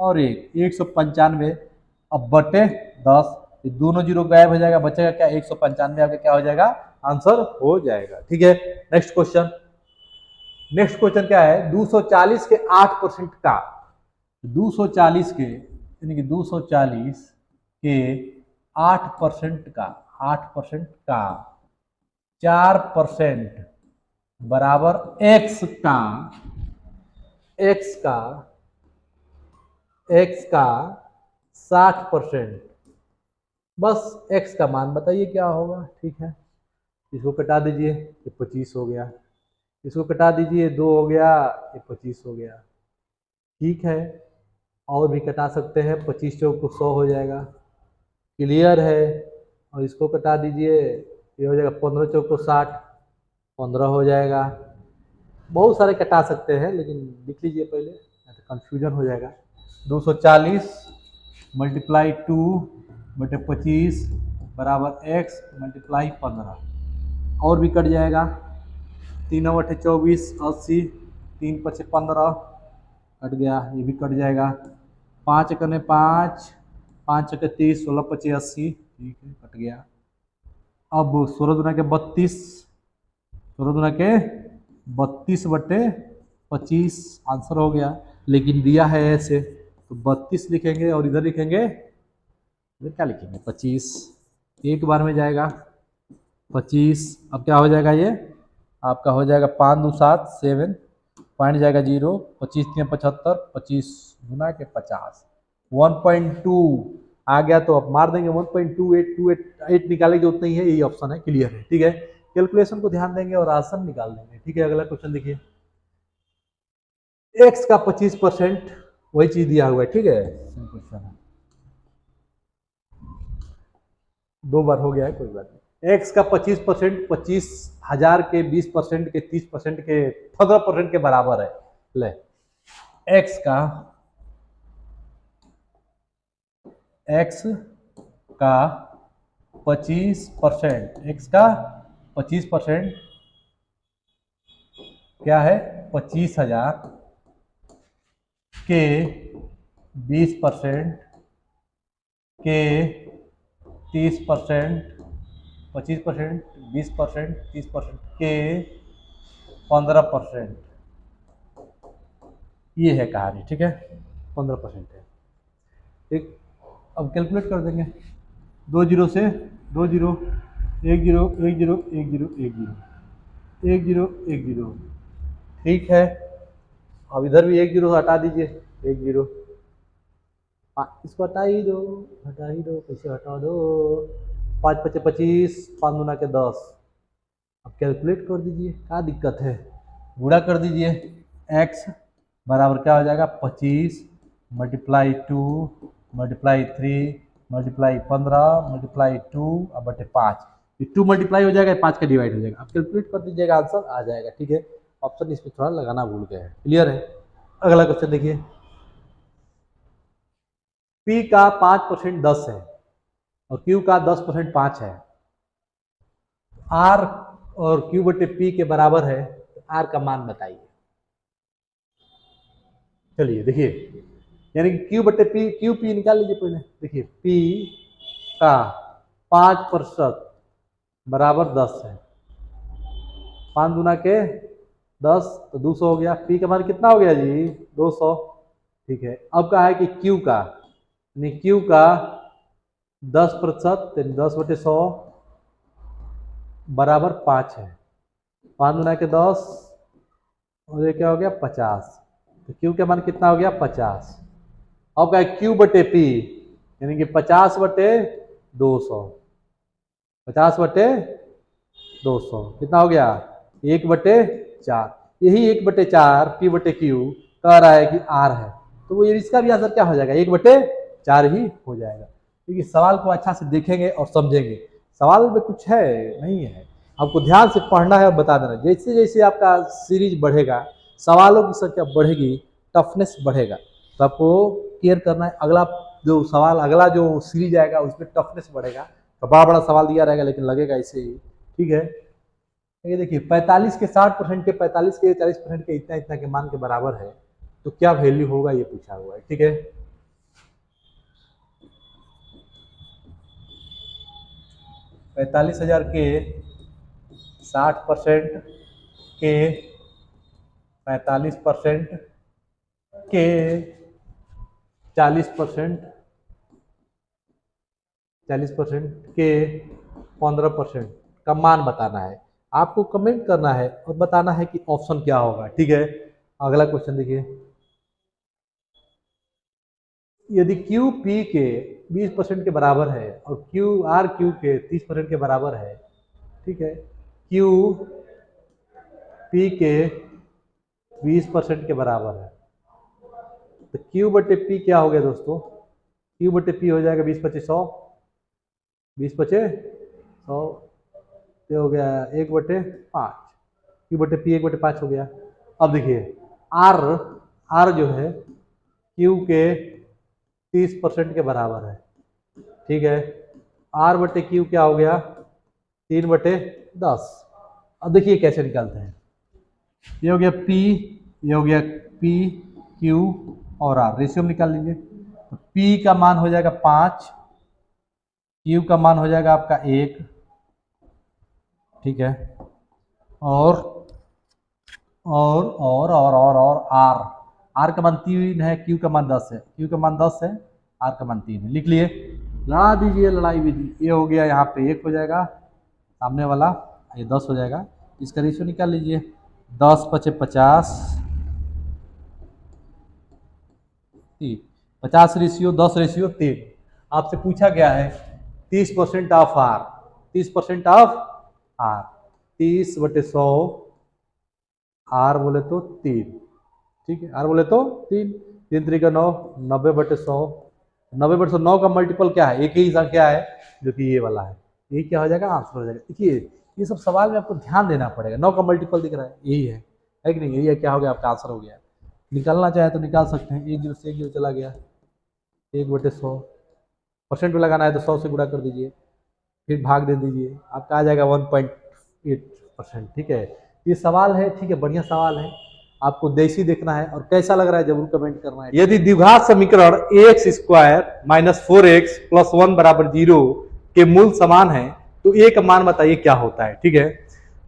Speaker 1: और 1 195, अब बटे 10, दोनों जीरो गायब हो जाएगा, बचेगा क्या 195, आपका क्या हो जाएगा आंसर हो जाएगा, ठीक है। नेक्स्ट क्वेश्चन क्या है, 240 के 8% का, 240 के यानी कि 240 के 8% का 4% बराबर x का 60%, बस x का मान बताइए क्या होगा, ठीक है, इसको कटा दीजिए, ये 25 हो गया, इसको कटा दीजिए 2 हो गया, ये 25 हो गया, ठीक है, और भी कटा सकते हैं, 25 चौक को 100 हो जाएगा, क्लियर है, और इसको कटा दीजिए, ये हो जाएगा 15 चौक को 60, 15 हो जाएगा, बहुत सारे कटा सकते हैं, लेकिन लिख लीजिए पहले, तो कंफ्यूजन हो जाएगा, 240 मल्टीप्लाई 2 बटे 25 बराबर x मल्टीप्लाई 15, और भी कट जाएगा, 3 बटे 24 80, 3 पचे 15 कट गया, ये भी कट जाएगा, 5 करने 5 5 के 30, 16 पचे 80, ठीक है, कट गया। अब 16 दूना के 32, 16 दूना के 32 बटे 25 आंसर हो गया, लेकिन दिया है ऐसे, तो 32 लिखेंगे और इधर लिखेंगे, इधर क्या लिखेंगे 25, एक बार में जाएगा 25, अब क्या हो जाएगा, ये आपका हो जाएगा 5 2 7 7 पॉइंट जाएगा 0, 25 3 75, 25 गुना के 50, 1.2 आ गया, तो आप मार देंगे 1.2828 निकालेंगे, उतना ही है, यही ऑप्शन है, क्लियर है, ठीक है। कैलकुलेशन को ध्यान देंगे और आंसर निकाल देंगे, ठीक है। अगला क्वेश्चन देखिए, x का 25% वही चीज दिया हुआ है, ठीक है। क्वेश्चन है, 2 बार हो गया है, कोई बात नहीं। एक्स का 25%, 25,000 के 20% के 30% के 15% के बराबर है। ले एक्स का 25%, एक्स का 25% क्या है, 25,000 के 20% के 30%, 25%, 20%, 30% के 15%, ये है कहानी, ठीक है। 15% है, ठीक। अब कैलकुलेट कर देंगे, 2 जीरो से 2 zero, 1 zero 1 zero 1 zero 1 zero 1 zero 1 zero, ठीक है। अब इधर भी 1 जीरो हटा दीजिए, 1 जीरो, इसको हटा ही दो, हटा ही दो, कैसे हटा दो, 5 पचे 25, 5 दूना के 10। अब कैलकुलेट कर दीजिए, क्या दिक्कत है, गुणा कर दीजिए। x बराबर क्या हो जाएगा, 25 मल्टीप्लाई 2 मल्टीप्लाई 3 मल्टीप्लाई 15 मल्टीप्लाई 2 अब बटे 5, ये 2 मल्टीप्लाई हो जाएगा, 5 का डिवाइड हो जाएगा। अब कैलकुलेट कर दीजिएगा, आंसर आ जाएगा, ठीक है। ऑप्शन इसमें थोड़ा लगाना भूल गए हैं, क्लियर है। अगला क्वेश्चन देखिए, P का 5% 10 है और Q का 10% 5 है। R और Q बटे P के बराबर है, तो R का मान बताइए। चलिए देखिए, यानी कि Q बटे P, Q P निकाल लीजिए पहले। देखिए P का 5% बराबर 10 है, 5 दूना के 10 तो 200 हो गया। P का मान कितना हो गया जी, 200, ठीक है। अब कहा है कि Q का, यानी Q का 10%, 10/100 बराबर 5 है, 5 दूना के 10 और ये क्या हो गया 50, तो Q का मान कितना हो गया 50। अब क्या है Q बटे P, यानी कि 50/200, 50/200 कितना हो गया 1/4। यही 1/4 P बटे Q कह रहा है कि R है, तो वो इसका भी आंसर क्या हो जाएगा 1/4 ही हो जाएगा। क्योंकि सवाल को अच्छा से देखेंगे और समझेंगे, सवाल में कुछ है नहीं है, आपको ध्यान से पढ़ना है और बता देना। जैसे जैसे आपका सीरीज बढ़ेगा, सवालों की संख्या बढ़ेगी, टफनेस बढ़ेगा, तो आपको केयर करना है। अगला जो सवाल, अगला जो सीरीज आएगा उसमें टफनेस बढ़ेगा, तो बड़ा बड़ा सवाल दिया रहेगा लेकिन लगेगा ऐसे ही, ठीक है। ये देखिए 45 के 60% के, 45 के 40% के इतना इतना के मान के बराबर है, तो क्या वैल्यू होगा ये पूछा हुआ है, ठीक है। 45,000 के 60% के 45% के 40% के 15% का मान बताना है। आपको कमेंट करना है और बताना है कि ऑप्शन क्या होगा, ठीक है। अगला क्वेश्चन देखिए, यदि Q P के 20% के बराबर है और Q R Q के 30% के बराबर है, ठीक है, Q P के 20% के बराबर है, तो Q बटे P क्या हो गया दोस्तों, Q बटे P हो जाएगा 20 पचे 100, 20 पचे 100, ये हो गया 1/5, Q बटे P 1/5 हो गया। अब देखिए R जो है Q के 30% के बराबर है, ठीक है। R बटे Q क्या हो गया 3/10। अब देखिए कैसे निकालते हैं, ये हो गया P, ये हो गया P Q और R, रेशियो निकाल लीजिए। तो P का मान हो जाएगा 5, Q का मान हो जाएगा आपका 1, ठीक है, और R का मान 3 है, Q का मान 10 है, Q का मान 10 है, R का मान 3 है, लिख लिए। लड़ा दीजिए लड़ाई विधि, ये हो गया यहाँ पे 1 हो जाएगा, सामने वाला ये 10 हो जाएगा, इसका रेशियो निकाल लीजिए। 10 पचे 50, 3, 50 रेशियो 10 रेशियो 3। आपसे पूछा गया है 30% of R, 30% of R, 30/100, R बोले तो 3, ठीक है, R बोले तो 3, 3×3 = 9, 90/100। 90/100 का मल्टीपल क्या है? एक ही संख्या है जो कि ये वाला है। ये क्या हो जाएगा? आंसर हो जाएगा। देखिए ये सब सवाल में आपको ध्यान देना पड़ेगा। 9 का मल्टीपल दिख रहा है, यही है कि नहीं? यही है, क्या हो गया? आपका आंसर हो गया। निकालना चाहे तो निकाल सकते हैं। 1 0 से 1 0 चला गया, 1/100। परसेंट में लगाना है तो 100 से गुणा कर दीजिए, फिर भाग दे दीजिए, आपका आ जाएगा 1.8%। ठीक है, ये सवाल है, ठीक है, बढ़िया सवाल है। आपको देसी देखना है और कैसा लग रहा है जरूर कमेंट करना है। यदि द्विघात समीकरण ax² - 4x + 1 = 0 के मूल समान है तो a का मान बताइए क्या होता है। ठीक है,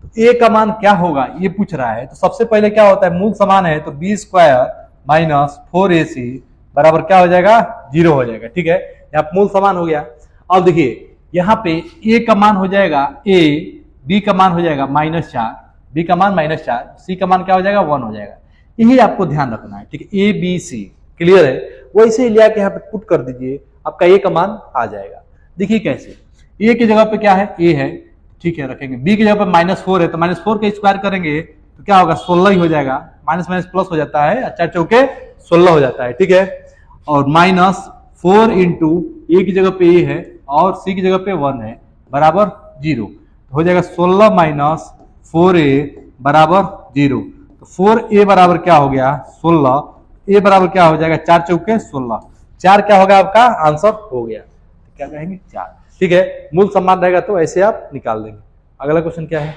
Speaker 1: तो a का मान क्या होगा ये पूछ रहा है। तो सबसे पहले क्या होता है? मूल समान है तो b² - 4ac बराबर क्या हो जाएगा? 0 हो जाएगा। ठीक है, यहाँ मूल समान हो गया। अब देखिए यहाँ पे a का मान हो जाएगा a, b का मान हो जाएगा -4, b का मान -4, c का मान क्या हो जाएगा? 1 हो जाएगा। यही आपको ध्यान रखना है। ठीक है, a b c क्लियर है? वैसे ही लिया के यहाँ पे पुट कर दीजिए, आपका a का मान आ जाएगा। देखिए कैसे, a की जगह पे क्या है? a है, ठीक है, रखेंगे। b की जगह पे -4 है तो -4 का स्क्वायर करेंगे तो क्या होगा? 16 ही हो जाएगा। माइनस माइनस प्लस हो जाता है, अच्छा चौके 16 हो जाता है। ठीक है, और -4 इंटू a की जगह पे a है और c की जगह पे 1 है बराबर 0, हो जाएगा 16 - 4a बराबर 0। तो 4a बराबर क्या हो गया? 16। a बराबर क्या हो जाएगा? 4 चौके 16, 4 क्या होगा? आपका आंसर हो गया। क्या कहेंगे? 4। ठीक है, मूल समान रहेगा तो ऐसे आप निकाल देंगे। अगला क्वेश्चन क्या है?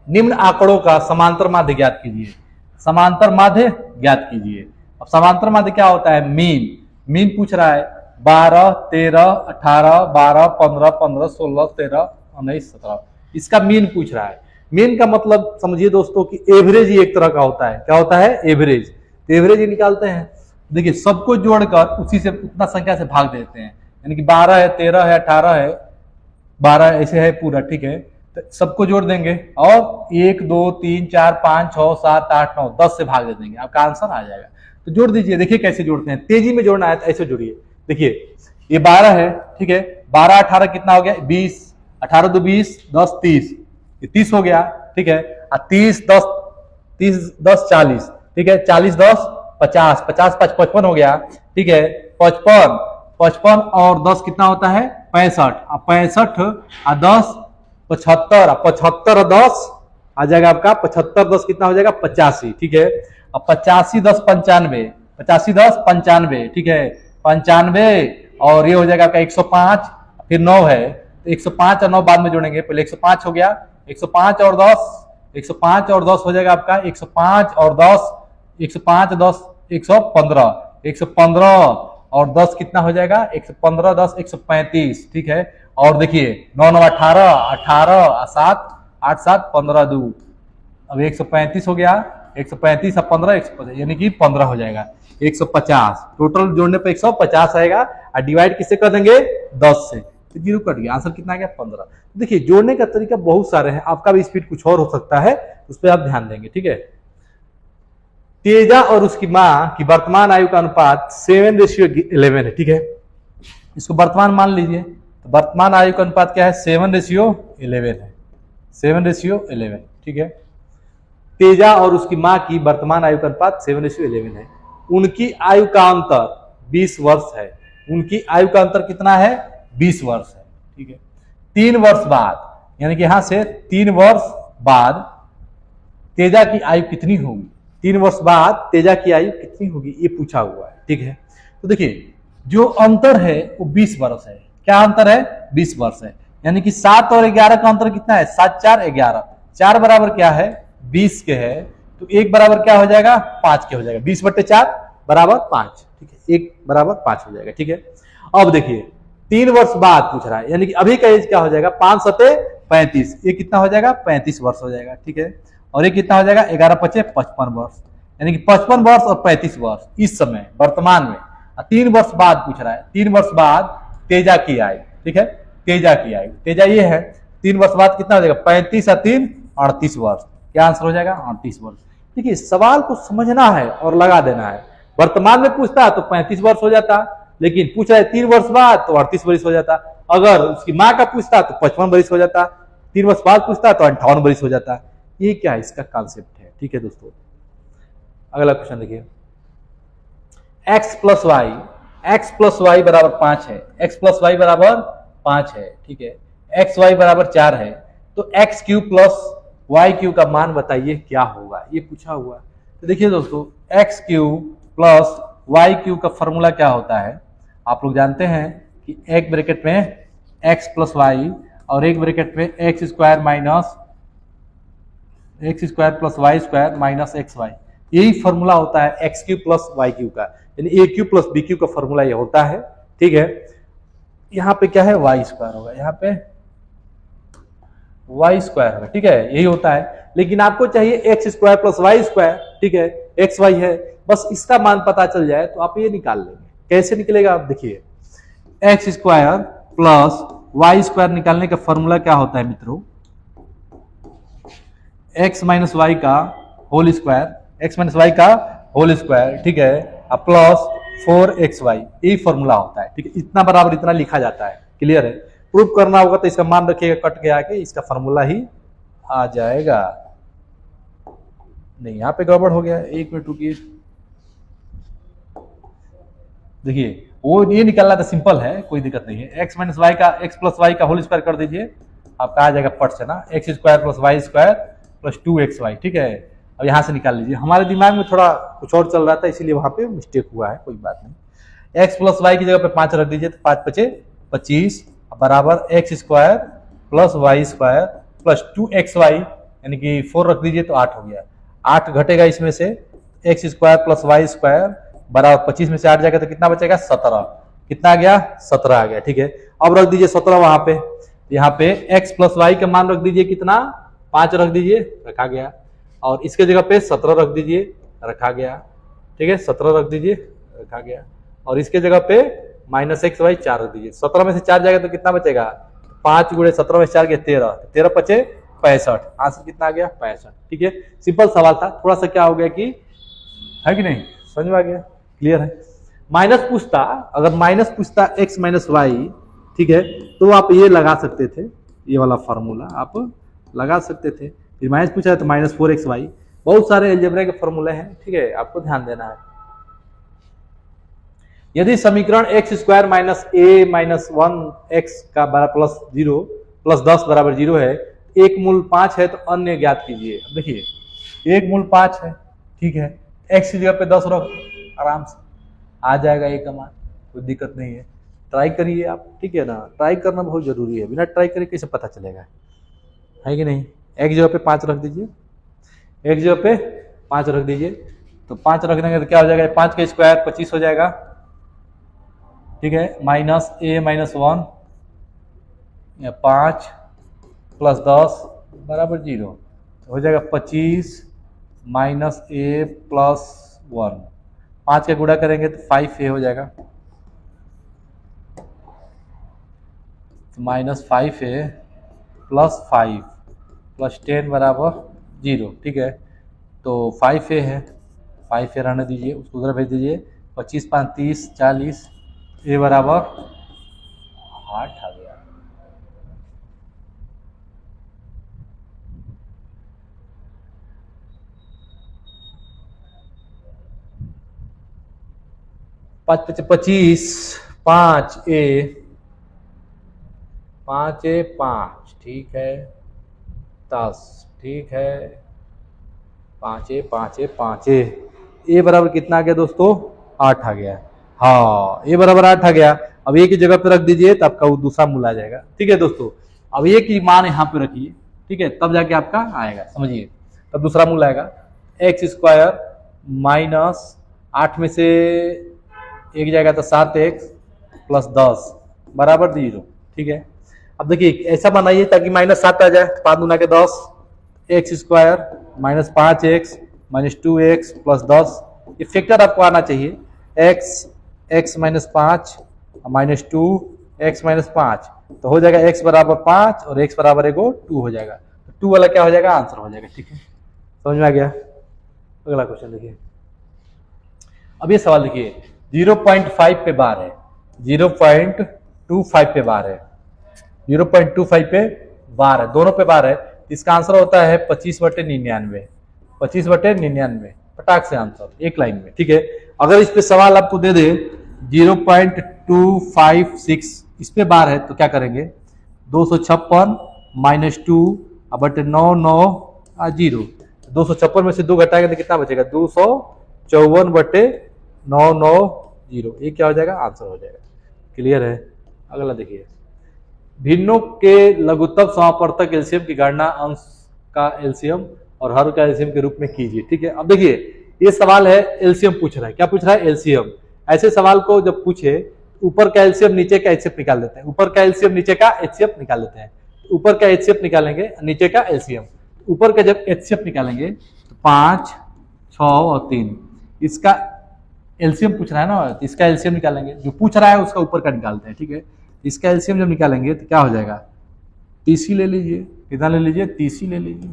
Speaker 1: निम्न आंकड़ों का समांतर माध्य ज्ञात कीजिए। समांतर माध्य ज्ञात कीजिए। अब समांतर माध्य क्या होता है? मीन। मीन पूछ रहा है 12 13 18 12 15 15 16 13 19 17, इसका मीन पूछ रहा है। मीन का मतलब समझिए दोस्तों कि एवरेज ही एक तरह का होता है। क्या होता है? एवरेज। तो एवरेज ही निकालते हैं। देखिए सबको जोड़कर उसी से उतना संख्या से भाग देते हैं, यानी कि 12 है, 13 है, 18 है, 12 ऐसे है पूरा। ठीक है, तो सबको जोड़ देंगे और 1 2 3 4 5 6 7 8 9 10 से भाग दे देंगे, आपका आंसर आ जाएगा। तो जोड़ दीजिए। देखिए कैसे जोड़ते हैं, तेजी में जोड़ना है तो ऐसे जोड़िए। देखिए ये 12 है, ठीक है, 12 18 कितना हो गया? 20, 18 2 20, 10 30, ये 30 हो गया। ठीक है, 30 10 40, ठीक है, 40 10 50, 50 5 55 हो गया। ठीक है, 55 और 10 कितना होता है? 65, 65 और 10 75, 75 और 10 आ जाएगा आपका 75 10 कितना हो जाएगा? 85। ठीक है, अब 85 10 95, 85 10 95, ठीक है, 95 और ये हो जाएगा आपका 105, फिर 9 है तो 105 और 9 बाद में जोड़ेंगे, पहले 105 हो गया, 105 और 10, 105 और 10 हो जाएगा आपका 105 और 10, 105 10 115, 115 और 10 कितना हो जाएगा? 115 10 135। ठीक है, और देखिए 9 9 18, 18 7 8 7 15 2, अब 135 हो गया, 135 और 15 150, यानी कि 15 हो जाएगा, 150। टोटल जोड़ने पे 150 आएगा और डिवाइड किससे कर देंगे? 10 से, तो 0 कट गया। आंसर कितना आ गया? 15। देखिए जोड़ने का तरीका बहुत सारे हैं, आपका भी स्पीड कुछ और हो सकता है, उस पर आप ध्यान देंगे। ठीक है, तेजा और उसकी मां की वर्तमान आयु का अनुपात 7:11 है। ठीक है, इसको वर्तमान मान लीजिए, तो वर्तमान आयु का अनुपात क्या है? 7:11 है, 7:11। ठीक है, तेजा और उसकी मां की वर्तमान आयु का अनुपात 7:11 है। उनकी आयु का अंतर 20 वर्ष है। उनकी आयु का अंतर कितना है? 20 वर्ष है। ठीक है, 3 वर्ष बाद, यानी कि यहां से 3 वर्ष बाद तेजा की आयु कितनी होगी? 3 वर्ष बाद तेजा की आयु कितनी होगी ये पूछा हुआ है। ठीक है, तो देखिए जो अंतर है वो 20 वर्ष है। क्या अंतर है? 20 वर्ष है, यानी कि 7 और 11 का अंतर कितना है? 7 4 11, 4 बराबर क्या है? 20 के है, तो 1 बराबर क्या हो जाएगा? 5 के हो जाएगा। 20/4 बराबर 5। ठीक है, 1 बराबर 5 हो जाएगा। ठीक है, अब देखिए 3 वर्ष बाद पूछ रहा है, यानी कि अभी का एज क्या हो जाएगा? 5 7 35, ये कितना हो जाएगा? 35 वर्ष हो जाएगा। ठीक है, और ये कितना हो जाएगा? 11 5 55 वर्ष, यानी कि 55 वर्ष और 35 वर्ष इस समय वर्तमान में। 3 वर्ष बाद पूछ रहा है, 3 वर्ष बाद तेजा की आयु। ठीक है, तेजा की आयु, तेजा ये है, 3 वर्ष बाद कितना हो जाएगा? 35 और 3 38 वर्ष। क्या आंसर हो जाएगा? 38 वर्ष। देखिए सवाल को समझना है और लगा देना है। वर्तमान में पूछता तो 35 वर्ष हो जाता, लेकिन पूछ रहा है 3 वर्ष बाद तो 38 वर्ष हो जाता। अगर उसकी माँ का पूछता तो 55 वर्ष हो जाता, 3 वर्ष बाद पूछता तो 58 वर्ष हो जाता। ये क्या है? इसका कॉन्सेप्ट है। ठीक है दोस्तों, अगला क्वेश्चन देखिए। एक्स प्लस वाई बराबर 5 है, एक्स प्लस वाई बराबर 5 है, ठीक है, एक्स वाई बराबर 4 है, तो x cube plus y cube का मान बताइए क्या होगा, ये पूछा हुआ। तो देखिए दोस्तों, x cube plus y cube का फॉर्मूला क्या होता है, आप लोग जानते हैं कि एक ब्रैकेट में एक्स प्लस वाई और एक ब्रैकेट में x square plus y square minus x y, यही फॉर्मूला होता है x cube plus y cube का, यानी a cube plus b cube का फॉर्मूला ये होता है, ठीक है। यहाँ पे क्या है, वाई स्क्वायर होगा, यहाँ पे वाई स्क्वायर होगा, ठीक है, यही होता है। लेकिन आपको चाहिए x square plus y square, ठीक है, एक्स वाई है, बस इसका मान पता चल जाए तो आप ये निकाल लेंगे। कैसे निकलेगा आप देखिए, x square plus y square निकालने का फॉर्मूला क्या होता है मित्रों, एक्स माइनस वाई का whole square, x minus y का होल स्क्वायर, ठीक है, प्लस 4xy, यही फॉर्मूला होता है, ठीक है। इतना बराबर इतना लिखा जाता है, क्लियर है। प्रूफ करना होगा तो इसका मान रखिएगा, कट के आके इसका फॉर्मूला ही आ जाएगा। नहीं, यहाँ पे गड़बड़ हो गया, एक मिनट रुकिए, देखिए वो ये निकालना तो सिंपल है, कोई दिक्कत नहीं है। एक्स माइनस वाई का एक्स प्लस वाई का होल स्क्वायर कर दीजिए, आपका आ जाएगा फट से ना, x square plus y square plus 2xy, ठीक है। अब यहाँ से निकाल लीजिए, हमारे दिमाग में थोड़ा कुछ और चल रहा था इसीलिए वहां पे मिस्टेक हुआ है, कोई बात नहीं। एक्स प्लस वाई की जगह पे 5 रख दीजिए, तो 5 बचे 25 बराबर x square plus y square plus 2xy, यानी कि 4 रख दीजिए तो 8 हो गया। 8 घटेगा इसमें से, x square plus y square बराबर 25 में से 8 जाएगा तो कितना बचेगा, 17। कितना आ गया, 17 आ गया, ठीक है। अब रख दीजिए 17 वहां पे, यहाँ पे एक्स प्लस वाई का मान रख दीजिए, कितना, 5 रख दीजिए, रखा गया। और इसके जगह पे 17 रख दीजिए, रखा गया, ठीक है, 17 रख दीजिए, रखा गया। और इसके जगह पे माइनस एक्स वाई 4 रख दीजिए। 17 में से 4 जाएगा तो कितना बचेगा, 5 गुणे 17 में से 4 गया 13, 13 बचे 65, आंसर कितना आ गया, 65, ठीक है। सिंपल सवाल था, थोड़ा सा क्या हो गया कि, है कि नहीं, समझ में आ गया, क्लियर है। माइनस पूछता, अगर माइनस पूछता एक्स माइनस वाई, ठीक है, तो आप ये लगा सकते थे, ये वाला फॉर्मूला आप लगा सकते थे। फिर माइनस पूछा है तो माइनस 4xy, बहुत सारे अलजेब्रा के फॉर्मूले हैं, ठीक है, आपको ध्यान देना है। यदि समीकरण एक्स स्क्वायर माइनस ए माइनस 1x का बराबर प्लस 0 प्लस 10 बराबर 0 है, एक मूल 5 है तो अन्य ज्ञात कीजिए। अब देखिए एक मूल 5 है, ठीक है, एक्स की जगह पे 10 रख, आराम से आ जाएगा एक का मान, कोई दिक्कत नहीं है। ट्राई करिए आप, ठीक है ना, ट्राई करना बहुत जरूरी है, बिना ट्राई करे कैसे पता चलेगा, है कि नहीं। एक जगह पे 5 रख दीजिए, एक जगह पे 5 रख दीजिए, तो 5 रखने का तो क्या हो जाएगा, 5 का स्क्वायर 25 हो जाएगा, ठीक है, माइनस ए माइनस 1 या 5 प्लस 10 बराबर 0, तो हो जाएगा 25 माइनस ए प्लस 1, 5 का गुणा करेंगे तो 5a हो जाएगा, तो माइनस 5a प्लस 5 प्लस 10 बराबर 0, ठीक है। तो 5a है, 5a रहने दीजिए, उसको उधर भेज दीजिए, 25 5 30 40, a बराबर 8 आ गया। पाँच 25 5a 5, ठीक है, 10, ठीक है, 5a ए बराबर कितना आ गया दोस्तों, 8 आ गया। हाँ, ए बराबर 8 आ गया। अब ए की जगह पे रख दीजिए तो आपका वो दूसरा मूल आ जाएगा, ठीक है दोस्तों। अब ए की मान यहाँ पे रखिए, ठीक है, तब जाके आपका आएगा, समझिए, तब दूसरा मूल आएगा। एक्स स्क्वायर माइनस 8 में से 1 जाएगा तो 7x प्लस 10 बराबर 0, ठीक है। अब देखिए ऐसा बनाइए ताकि माइनस 7 आ जाए, 5 दूना के 10, x square minus 5x minus 2x plus 10, ये फैक्टर आपको आना चाहिए, x minus 5 minus 2 x minus 5, तो हो जाएगा x बराबर 5 और x बराबर एगो 2 हो जाएगा, तो 2 वाला क्या हो जाएगा, आंसर हो जाएगा, ठीक है, समझ में आ गया। अगला क्वेश्चन देखिए, अब ये सवाल देखिए, 0.5 पे बार है, 0.25 पे बार है, 0.25 पे बार है, दोनों पे बार है, इसका आंसर होता है 25/99, 25/99, फटाक से आंसर एक लाइन में, ठीक है। अगर इस पे सवाल आपको दे दे 0.256 इस पे बार है तो क्या करेंगे, 256 - 2 बटे 990, 256 में से 2 घटाएंगे तो कितना बचेगा, 254 बटे 990, ये क्या हो जाएगा, आंसर हो जाएगा। क्लियर है। अगला देखिए, भिन्नों के लघुत्तम समापवर्तक एलसीएम की गणना अंश का एलसीएम और हर का एलसीएम के रूप में कीजिए, ठीक है। अब देखिए ये सवाल है एलसीएम पूछ रहा है, क्या पूछ रहा है, एलसीएम। ऐसे सवाल को जब पूछे ऊपर का एलसीएम नीचे का एचसीएफ निकाल देते हैं, ऊपर का एलसीएम नीचे का एचसीएफ निकाल देते हैं। ऊपर का एचसीएफ निकालेंगे नीचे का एलसीएम, ऊपर का जब एचसीएफ निकालेंगे तो 5, 6 और 3, इसका एलसीएम पूछ रहा है ना, तो इसका एलसीएम निकालेंगे, जो पूछ रहा है उसका ऊपर का निकालते हैं, ठीक है। इसका एलसीएम जब निकालेंगे तो क्या हो जाएगा, 30 ले लीजिए, कितना ले लीजिए, 30 ले लीजिए,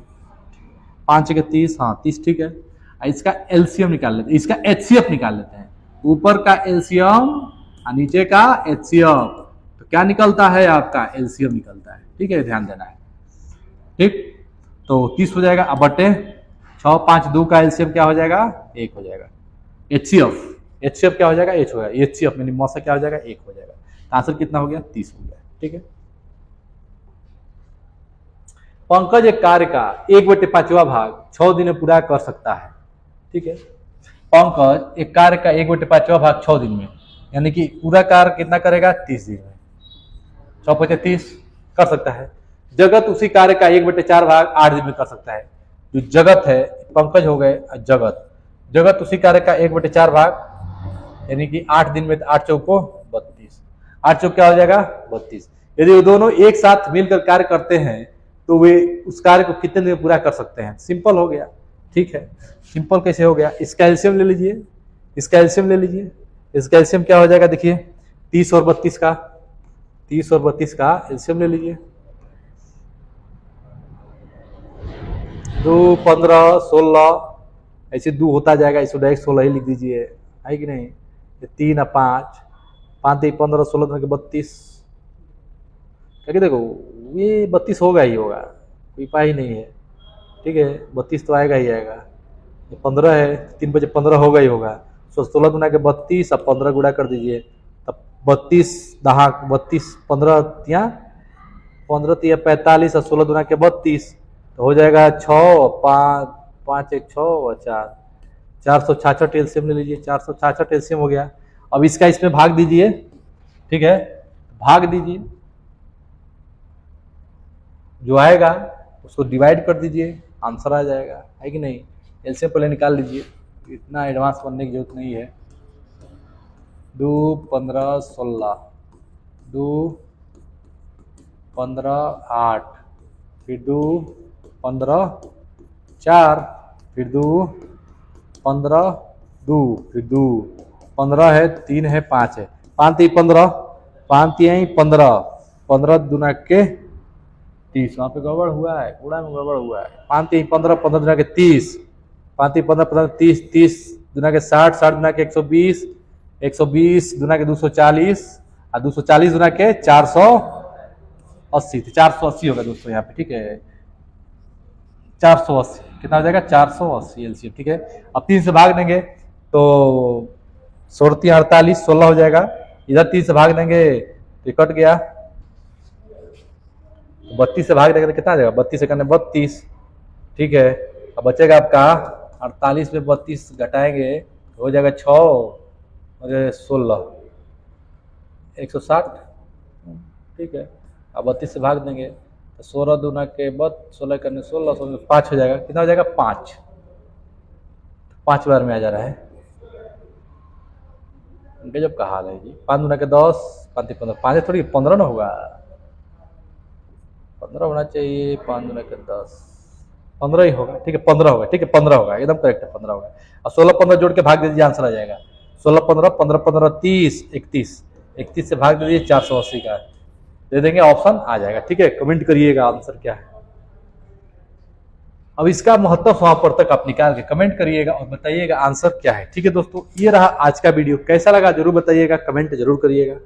Speaker 1: 5 के 30, हाँ 30, ठीक है। इसका एलसीएम निकाल लेते हैं, इसका एचसीएफ निकाल लेते हैं, ऊपर का एलसीएम और नीचे का एचसीएफ, तो क्या निकलता है आपका, एलसीएम निकलता है, ठीक है, ध्यान देना है, ठीक। तो 30 हो जाएगा, अब बटे 6, 5, 2 का एलसीएम क्या हो जाएगा, 1 हो जाएगा। एचसीएफ क्या हो जाएगा, एच हो जाएगा, एचसीएफ यानी मौसा क्या हो जाएगा, 1 हो जाएगा। आंसर कितना हो गया, 30 हो गया, ठीक है। पंकज एक कार्य का 1/5वां भाग 6 दिन में पूरा कर सकता है, ठीक है। पंकज एक कार्य का 1/5वां भाग 6 दिन में, यानी कि पूरा कार्य कितना करेगा, 30 दिन में, 6 × 5 = 30 कर सकता है। जगत उसी कार्य का 1/4 भाग 8 दिन में कर सकता है। जो जगत है, पंकज हो गए, जगत उसी कार्य का 1/4 भाग यानी कि 8 दिन में, 8 चौको 32, 8 चौक क्या हो जाएगा, 32। यदि वो दोनों एक साथ मिलकर कार्य करते हैं तो वे उस कार्य को कितने दिन में पूरा कर सकते हैं, सिंपल हो गया, ठीक है। सिंपल कैसे हो गया, इसका एलसीएम ले लीजिए, इसका एलसीएम ले लीजिए, इसका एलसीएम क्या हो जाएगा, देखिए 30 और 32 का, 30 और 32 का एलसीएम ले लीजिए, 2, 15, 16 ऐसे 2 होता जाएगा, इसको डायरेक्ट 16 ही लिख दीजिए, है कि नहीं। 3 और 5, 5 × 15, 16 × 32, क्या देखो ये 32 होगा ही होगा, कोई उपाय ही नहीं है, ठीक है। 32 तो आएगा ही आएगा। 15 है, 3 बजे 15 होगा ही होगा। 16 गुना के 32 और 15 गुणा कर दीजिए, तब 32 दहाक 32, 15 तिया 45 और 16 गुना के 32 तो हो जाएगा 6, 5, 5 1 6 और 4, 466 एलसीएम ले लीजिए, 466 एलसीएम हो गया। अब इसका इसमें भाग दीजिए, ठीक है, भाग दीजिए, जो आएगा उसको डिवाइड कर दीजिए, आंसर आ जाएगा, है कि नहीं। एलसीएम पहले निकाल लीजिए, इतना एडवांस बनने की जरूरत नहीं है। 2, 15, 16, 2, 15, 8, फिर 2, 15, 4, फिर 2, 15, 2, फिर 2, 15 है, 3 है, 5 है, 5 × 15, 5 × 15, 15 दूना के 30, वहाँ पे गड़बड़ हुआ है, कूड़ा में गड़बड़ हुआ है। 5 × 15, 15 दूना के 30, 5 × 15, 15 30, 30 दूना के 60, 60 दूना के 120, 120 दूना के 240 और 240 दूना के 480, 480 होगा दोस्तों यहाँ पे, ठीक है, 480 कितना हो जाएगा, 480 एलसीएम, ठीक है। अब 3 से भाग देंगे तो 16 48, 16 हो जाएगा। इधर 3 से भाग देंगे तो कट गया, 32 से भाग देंगे तो कितना आ जाएगा, 32 से करने 32, ठीक है। अब बचेगा आपका 48 में 32 घटाएंगे तो हो जाएगा 6 और 16, 160, ठीक है। अब 32 से भाग देंगे तो 16 दूना के 16 करने 16, 16 5 हो जाएगा, कितना हो जाएगा, 5 बार में आ जा रहा है, गजब का हाल है जी। 5 दूना के 10, 5 × 15, 5 थोड़ी 15 ना होगा, 15 होना चाहिए, 5 दूना के 10, 15 ही होगा, ठीक है, 15 होगा, ठीक है, 15 होगा, एकदम करेक्ट है, 15 होगा। और 16 15 जोड़ के भाग दे दीजिए, आंसर आ जाएगा 16 15, 15 15 30, 31, 31 से भाग दे दीजिए, 480 का दे देंगे, ऑप्शन आ जाएगा, ठीक है। कमेंट करिएगा आंसर क्या है। अब इसका महत्व समापवर्तक आप निकाल के कमेंट करिएगा और बताइएगा आंसर क्या है, ठीक है दोस्तों। ये रहा आज का वीडियो, कैसा लगा जरूर बताइएगा, कमेंट जरूर करिएगा।